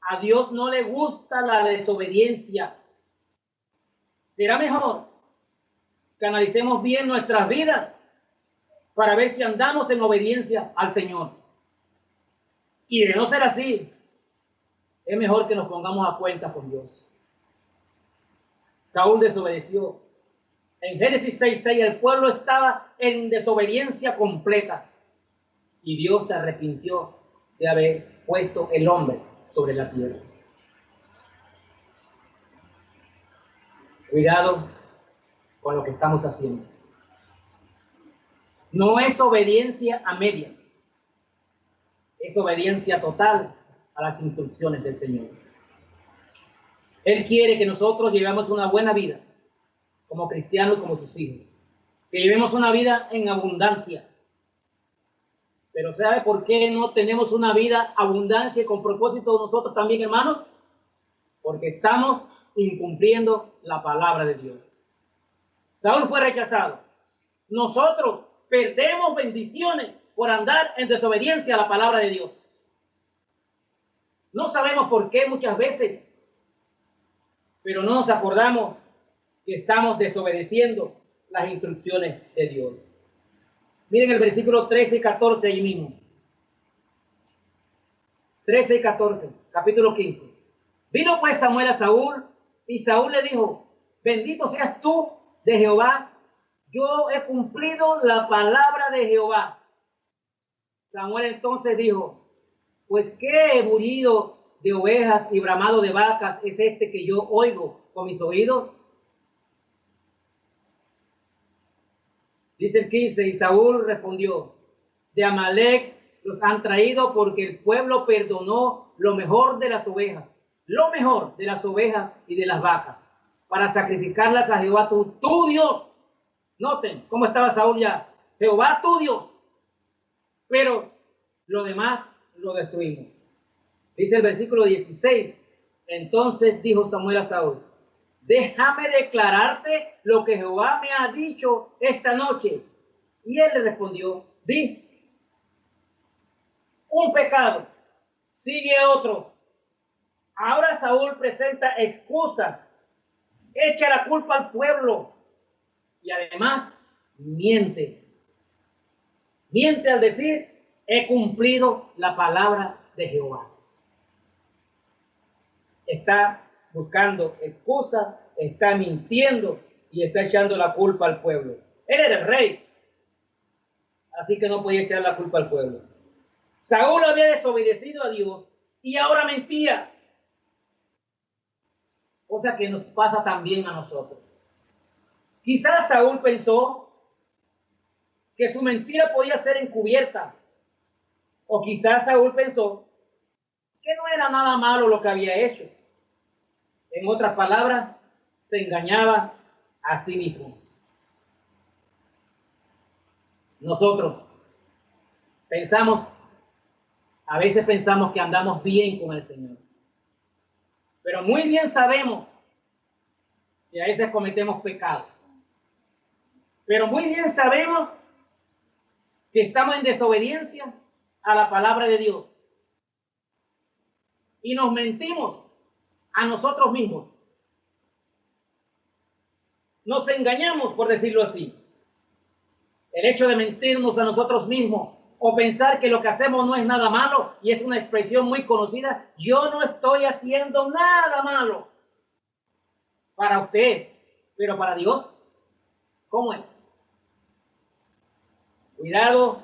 [SPEAKER 1] A Dios no le gusta la desobediencia. Será mejor que analicemos bien nuestras vidas para ver si andamos en obediencia al Señor. Y de no ser así, es mejor que nos pongamos a cuenta con Dios. Saúl desobedeció. En Génesis 6:6 el pueblo estaba en desobediencia completa y Dios se arrepintió de haber puesto el hombre sobre la tierra. Cuidado con lo que estamos haciendo. No es obediencia a media, es obediencia total a las instrucciones del Señor. Él quiere que nosotros llevemos una buena vida como cristianos, como sus hijos, que llevemos una vida en abundancia. Pero ¿sabe por qué no tenemos una vida abundancia con propósito nosotros también, hermanos? Porque estamos incumpliendo la palabra de Dios. Saúl fue rechazado. Nosotros perdemos bendiciones por andar en desobediencia a la palabra de Dios. No sabemos por qué muchas veces, pero no nos acordamos que estamos desobedeciendo las instrucciones de Dios. Miren el versículo 13 y 14 ahí mismo. 13 y 14, capítulo 15. Vino pues Samuel a Saúl, y Saúl le dijo, bendito seas tú de Jehová, yo he cumplido la palabra de Jehová. Samuel entonces dijo, pues qué bullido de ovejas y bramado de vacas es este que yo oigo con mis oídos. Dice el 15, y Saúl respondió, de Amalec los han traído porque el pueblo perdonó lo mejor de las ovejas y de las vacas, para sacrificarlas a Jehová tu Dios. Noten cómo estaba Saúl ya, Jehová tu Dios, pero lo demás lo destruimos. Dice el versículo 16, entonces dijo Samuel a Saúl, déjame declararte lo que Jehová me ha dicho esta noche. Y él le respondió, di. Un pecado sigue otro. Ahora Saúl presenta excusas, echa la culpa al pueblo y además miente. Miente al decir, he cumplido la palabra de Jehová. Está buscando excusas, está mintiendo y está echando la culpa al pueblo. Él era el rey, así que no podía echar la culpa al pueblo. Saúl había desobedecido a Dios y ahora mentía, cosa que nos pasa también a nosotros. Quizás Saúl pensó que su mentira podía ser encubierta, o quizás Saúl pensó que no era nada malo lo que había hecho. En otras palabras, se engañaba a sí mismo. Nosotros a veces pensamos que andamos bien con el Señor, pero muy bien sabemos que a veces cometemos pecados. Pero muy bien sabemos que estamos en desobediencia a la palabra de Dios. Y nos mentimos a nosotros mismos. Nos engañamos, por decirlo así. El hecho de mentirnos a nosotros mismos o pensar que lo que hacemos no es nada malo, y es una expresión muy conocida, yo no estoy haciendo nada malo. Para usted, pero para Dios, ¿cómo es? Cuidado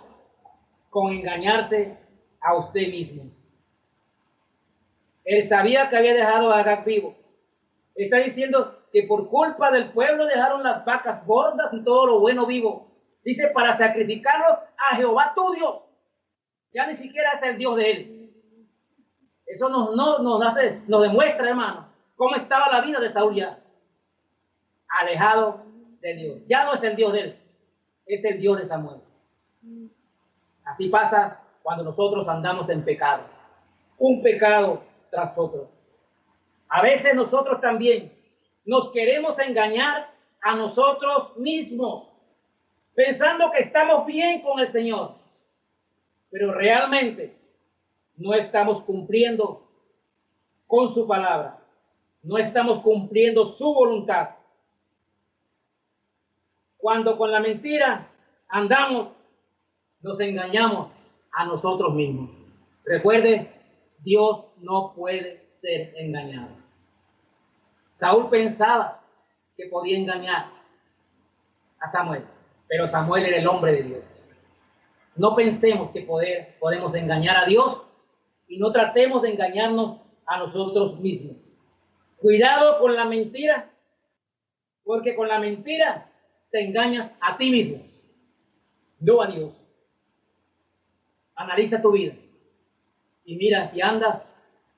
[SPEAKER 1] con engañarse a usted mismo. Él sabía que había dejado a Agag vivo. Está diciendo que por culpa del pueblo dejaron las vacas gordas y todo lo bueno vivo. Dice, para sacrificarlos a Jehová tu Dios. Ya ni siquiera es el Dios de él. Eso nos demuestra, hermano, cómo estaba la vida de Saúl ya. Alejado de Dios. Ya no es el Dios de él, es el Dios de Samuel. Así pasa cuando nosotros andamos en pecado. Un pecado tras otro. A veces nosotros también nos queremos engañar a nosotros mismos, pensando que estamos bien con el Señor, pero realmente no estamos cumpliendo con su palabra, no estamos cumpliendo su voluntad. Cuando con la mentira andamos, nos engañamos a nosotros mismos. Recuerde, Dios no puede ser engañado. Saúl pensaba que podía engañar a Samuel, pero Samuel era el hombre de Dios. No pensemos que podemos engañar a Dios y no tratemos de engañarnos a nosotros mismos. Cuidado con la mentira, porque con la mentira te engañas a ti mismo, no a Dios. Analiza tu vida y mira si andas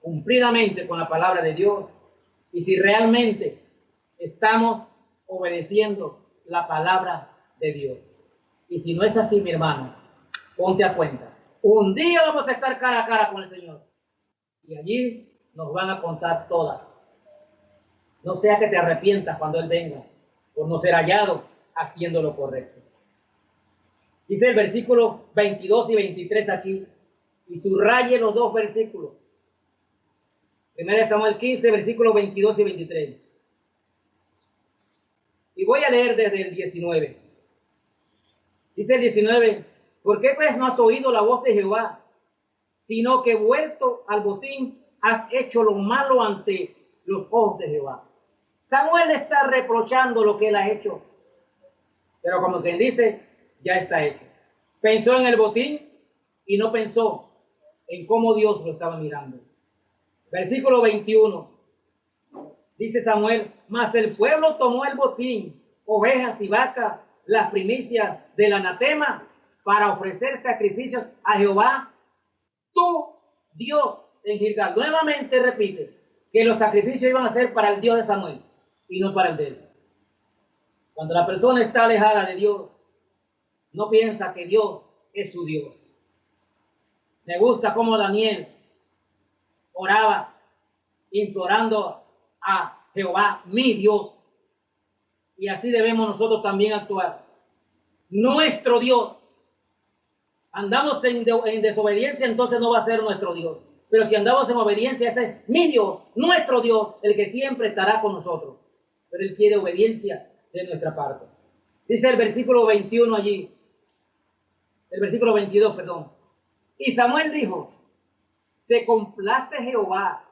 [SPEAKER 1] cumplidamente con la palabra de Dios y si realmente estamos obedeciendo la palabra de Dios. Y si no es así, mi hermano, ponte a cuenta. Un día vamos a estar cara a cara con el Señor y allí nos van a contar todas. No sea que te arrepientas cuando Él venga por no ser hallado haciendo lo correcto. Dice el versículo 22 y 23 aquí, y subraye los dos versículos. 1 Samuel 15, versículos 22 y 23. Y voy a leer desde el 19. Dice el 19, ¿por qué pues no has oído la voz de Jehová, sino que vuelto al botín has hecho lo malo ante los ojos de Jehová? Samuel está reprochando lo que él ha hecho, pero como quien dice, ya está hecho. Pensó en el botín y no pensó en cómo Dios lo estaba mirando. Versículo 21. Dice Samuel, mas el pueblo tomó el botín, ovejas y vacas, las primicias del anatema, para ofrecer sacrificios a Jehová, tu Dios, en Gilgal. Nuevamente repite que los sacrificios iban a ser para el Dios de Samuel y no para el de él. Cuando la persona está alejada de Dios, no piensa que Dios es su Dios. Me gusta cómo Daniel oraba implorando a Jehová, mi Dios. Y así debemos nosotros también actuar. Nuestro Dios. Andamos en desobediencia, entonces no va a ser nuestro Dios. Pero si andamos en obediencia, ese es mi Dios, nuestro Dios, el que siempre estará con nosotros. Pero Él quiere obediencia de nuestra parte. Dice el versículo 21 allí, el versículo 22, perdón. Y Samuel dijo, se complace Jehová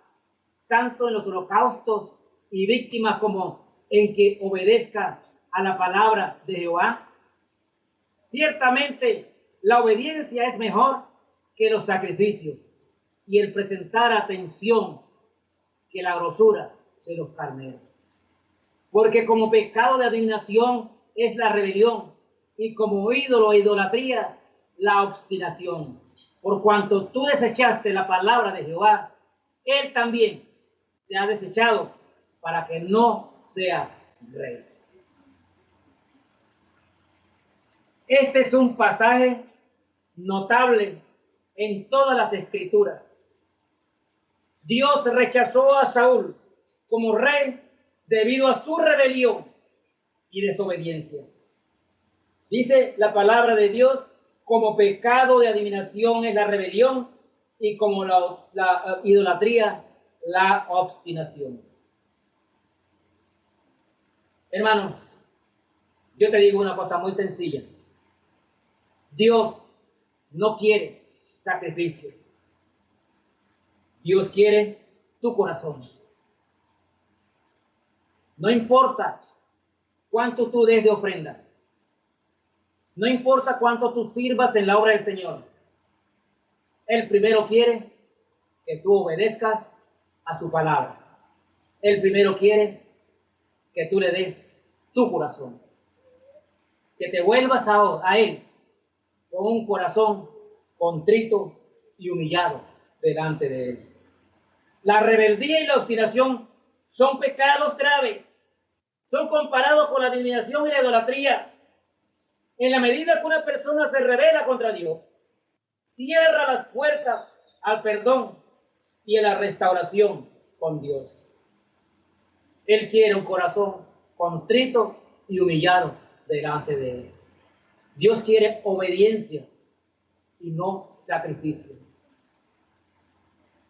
[SPEAKER 1] tanto en los holocaustos y víctimas como en que obedezca a la palabra de Jehová. Ciertamente la obediencia es mejor que los sacrificios y el presentar atención que la grosura de los carneros. Porque como pecado de adivinación es la rebelión y como ídolo e idolatría la obstinación. Por cuanto tú desechaste la palabra de Jehová, Él también te ha desechado para que no seas rey. Este es un pasaje notable en todas las escrituras. Dios rechazó a Saúl como rey debido a su rebelión y desobediencia. Dice la palabra de Dios, como pecado de adivinación es la rebelión y como la idolatría, la obstinación. Hermano, yo te digo una cosa muy sencilla. Dios no quiere sacrificios. Dios quiere tu corazón. No importa cuánto tú des de ofrenda. No importa cuánto tú sirvas en la obra del Señor. Él primero quiere que tú obedezcas a su palabra. Él primero quiere que tú le des tu corazón. que te vuelvas a Él con un corazón contrito y humillado delante de Él. La rebeldía y la obstinación son pecados graves. Son comparados con la adivinación y la idolatría. En la medida que una persona se rebela contra Dios, cierra las puertas al perdón y a la restauración con Dios. Él quiere un corazón contrito y humillado delante de Él. Dios quiere obediencia y no sacrificio.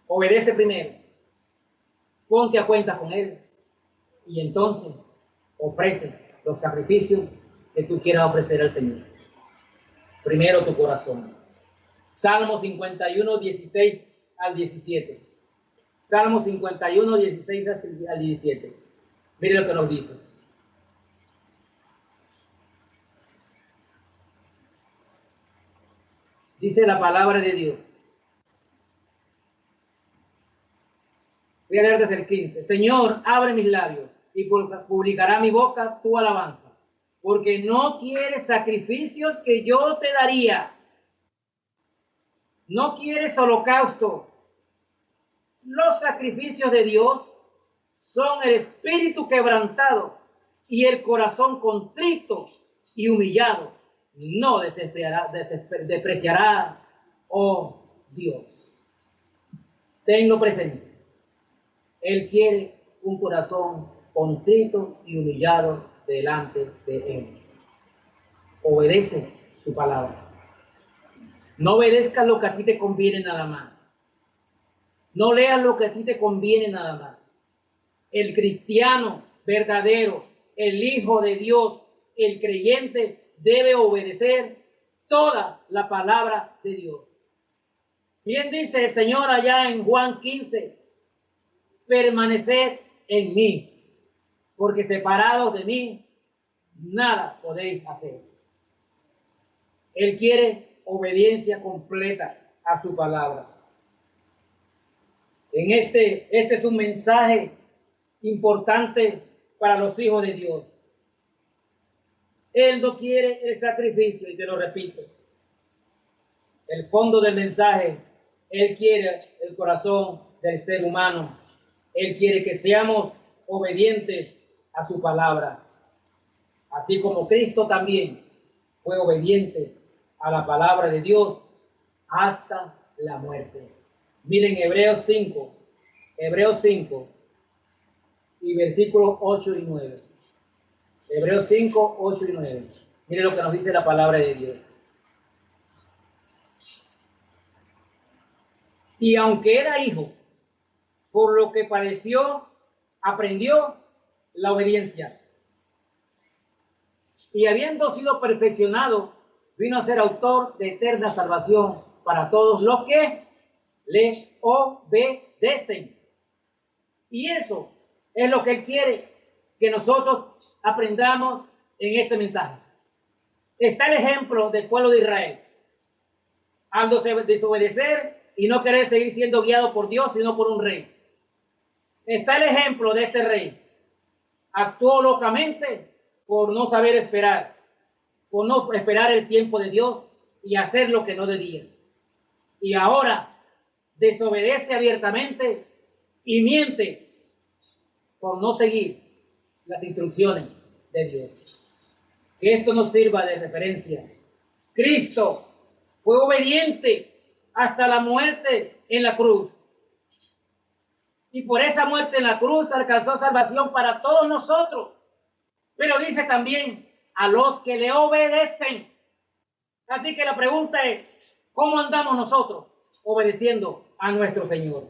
[SPEAKER 1] Obedece primero, ponte a cuenta con Él y entonces ofrece los sacrificios que tú quieras ofrecer al Señor. Primero tu corazón. Salmo 51, 16 al 17. Salmo 51, 16 al 17. Mire lo que nos dice. Dice la palabra de Dios. Voy a leer desde el 15. Señor, abre mis labios y publicará mi boca tu alabanza, porque no quieres sacrificios que yo te daría. No quieres holocausto. Los sacrificios de Dios son el espíritu quebrantado y el corazón contrito y humillado. No despreciará, oh Dios. Tenlo presente. Él quiere un corazón contrito y humillado delante de Él. Obedece su palabra. No obedezcas lo que a ti te conviene nada más. No leas lo que a ti te conviene nada más. El cristiano verdadero, el Hijo de Dios, el creyente, debe obedecer toda la palabra de Dios. Bien dice el Señor allá en Juan 15, permaneced en mí, porque separados de mí, nada podéis hacer. Él quiere obediencia completa a su palabra. Este es un mensaje importante para los hijos de Dios. Él no quiere el sacrificio, y te lo repito. El fondo del mensaje, Él quiere el corazón del ser humano. Él quiere que seamos obedientes a su palabra. Así como Cristo también fue obediente a la palabra de Dios hasta la muerte. Miren Hebreos 5 y versículos 8 y 9. Hebreos 5, 8 y 9. Miren lo que nos dice la palabra de Dios. Y aunque era hijo, por lo que padeció, aprendió la obediencia. Y habiendo sido perfeccionado, vino a ser autor de eterna salvación para todos los que le obedecen. Y eso es lo que Él quiere que nosotros aprendamos en este mensaje. Está el ejemplo del pueblo de Israel. Al desobedecer y no querer seguir siendo guiado por Dios, sino por un rey. Está el ejemplo de este rey. Actuó locamente por no saber esperar, por no esperar el tiempo de Dios y hacer lo que no debía. Y ahora desobedece abiertamente y miente por no seguir las instrucciones de Dios. Que esto nos sirva de referencia. Cristo fue obediente hasta la muerte en la cruz. Y por esa muerte en la cruz alcanzó salvación para todos nosotros. Pero dice también a los que le obedecen. Así que la pregunta es, ¿cómo andamos nosotros obedeciendo a nuestro Señor?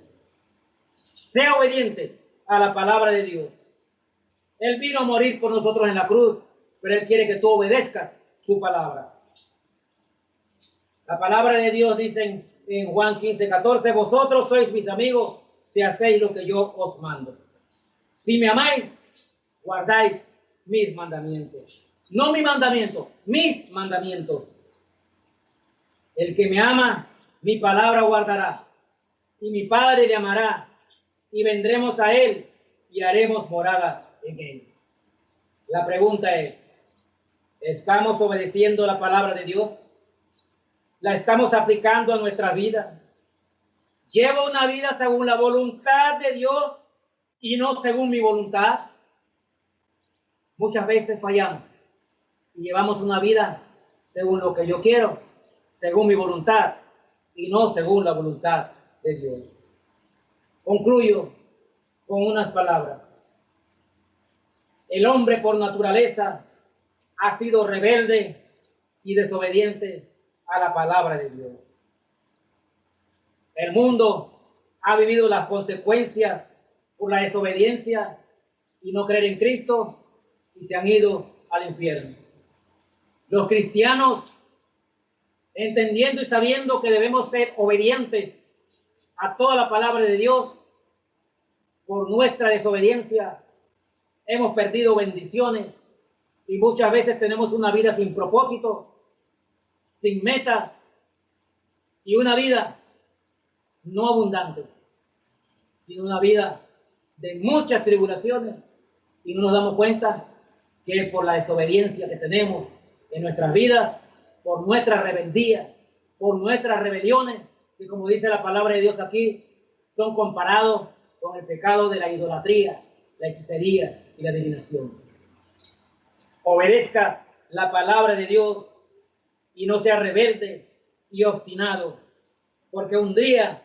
[SPEAKER 1] Sea obediente a la palabra de Dios. Él vino a morir por nosotros en la cruz, pero Él quiere que tú obedezcas su palabra. La palabra de Dios dice en Juan 15, 14, vosotros sois mis amigos si hacéis lo que yo os mando. Si me amáis, guardáis mis mandamientos. No mi mandamiento, mis mandamientos. El que me ama, mi palabra guardará, y mi Padre le amará, y vendremos a él y haremos morada en él. La pregunta es, Estamos obedeciendo la palabra de Dios. La estamos aplicando a nuestra vida. Llevo una vida según la voluntad de Dios y no según mi voluntad. Muchas veces fallamos y llevamos una vida según lo que yo quiero, según mi voluntad y no según la voluntad de Dios. Concluyo con unas palabras. El hombre por naturaleza ha sido rebelde y desobediente a la palabra de Dios. El mundo ha vivido las consecuencias por la desobediencia y no creer en Cristo y se han ido al infierno. Los cristianos, entendiendo y sabiendo que debemos ser obedientes a toda la palabra de Dios, por nuestra desobediencia hemos perdido bendiciones y muchas veces tenemos una vida sin propósito, sin meta y una vida no abundante, sino una vida de muchas tribulaciones y no nos damos cuenta que es por la desobediencia que tenemos en nuestras vidas, por nuestra rebeldía, por nuestras rebeliones, que como dice la palabra de Dios aquí, son comparados con el pecado de la idolatría, la hechicería y la adivinación. Obedezca la palabra de Dios y no sea rebelde y obstinado, porque un día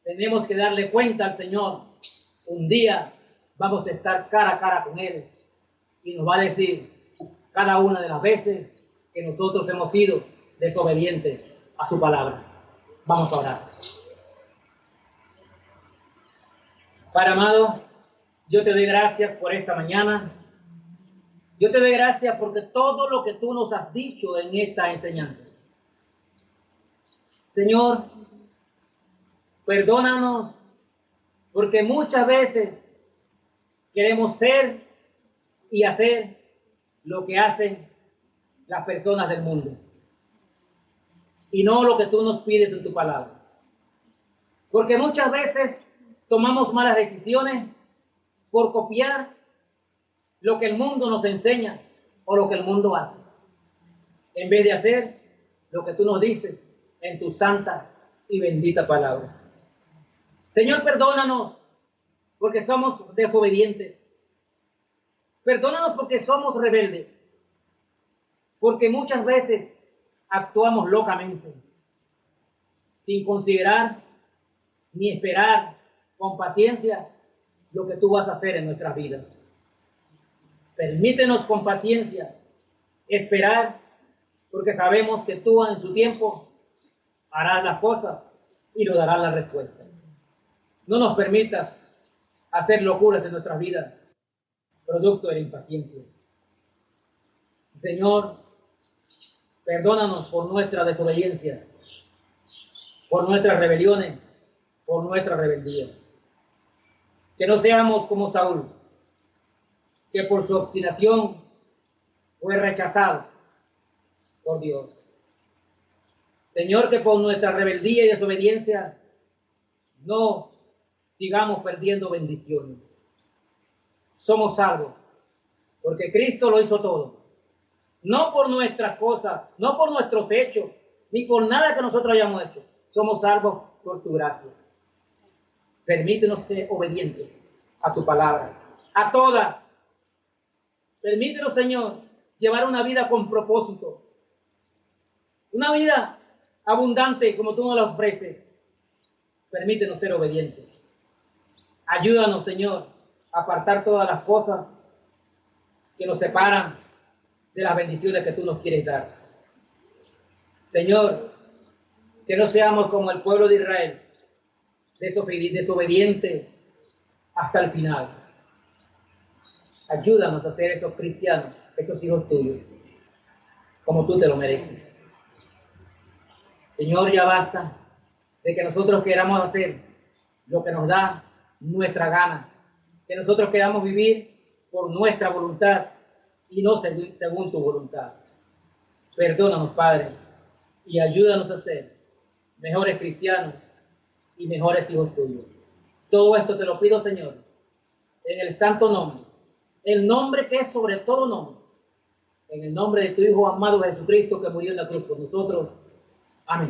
[SPEAKER 1] tenemos que darle cuenta al Señor. Un día vamos a estar cara a cara con Él y nos va a decir cada una de las veces que nosotros hemos sido desobedientes a su palabra. Vamos a orar. Padre amado, yo te doy gracias por esta mañana. Yo te doy gracias porque todo lo que tú nos has dicho en esta enseñanza. Señor, perdónanos porque muchas veces queremos ser y hacer lo que hacen las personas del mundo y no lo que tú nos pides en tu palabra. Porque muchas veces tomamos malas decisiones por copiar lo que el mundo nos enseña o lo que el mundo hace, en vez de hacer lo que tú nos dices en tu santa y bendita palabra. Señor, perdónanos porque somos desobedientes. Perdónanos porque somos rebeldes. Porque muchas veces actuamos locamente, sin considerar ni esperar con paciencia lo que tú vas a hacer en nuestras vidas. Permítenos con paciencia esperar, porque sabemos que tú en su tiempo harás las cosas y nos darás la respuesta. No nos permitas hacer locuras en nuestras vidas, producto de la impaciencia. Señor, perdónanos por nuestra desobediencia, por nuestras rebeliones, por nuestra rebeldía. Que no seamos como Saúl, que por su obstinación fue rechazado por Dios. Señor, que por nuestra rebeldía y desobediencia no sigamos perdiendo bendiciones. Somos salvos, porque Cristo lo hizo todo. No por nuestras cosas, no por nuestros hechos, ni por nada que nosotros hayamos hecho. Somos salvos por tu gracia. Permítenos ser obedientes a tu palabra, a toda. Permítenos, Señor, llevar una vida con propósito, una vida abundante como tú nos la ofreces. Permítenos ser obedientes. Ayúdanos, Señor, a apartar todas las cosas que nos separan de las bendiciones que tú nos quieres dar. Señor, que no seamos como el pueblo de Israel, desobediente hasta el final. Ayúdanos a ser esos cristianos, esos hijos tuyos, como tú te lo mereces. Señor, ya basta de que nosotros queramos hacer lo que nos da nuestra gana, que nosotros queramos vivir por nuestra voluntad y no según tu voluntad. Perdónanos, Padre, y ayúdanos a ser mejores cristianos y mejores hijos tuyos. Todo esto te lo pido, Señor, en el santo nombre, el nombre que es sobre todo nombre, En el nombre de tu Hijo amado Jesucristo que murió en la cruz por nosotros. Amén.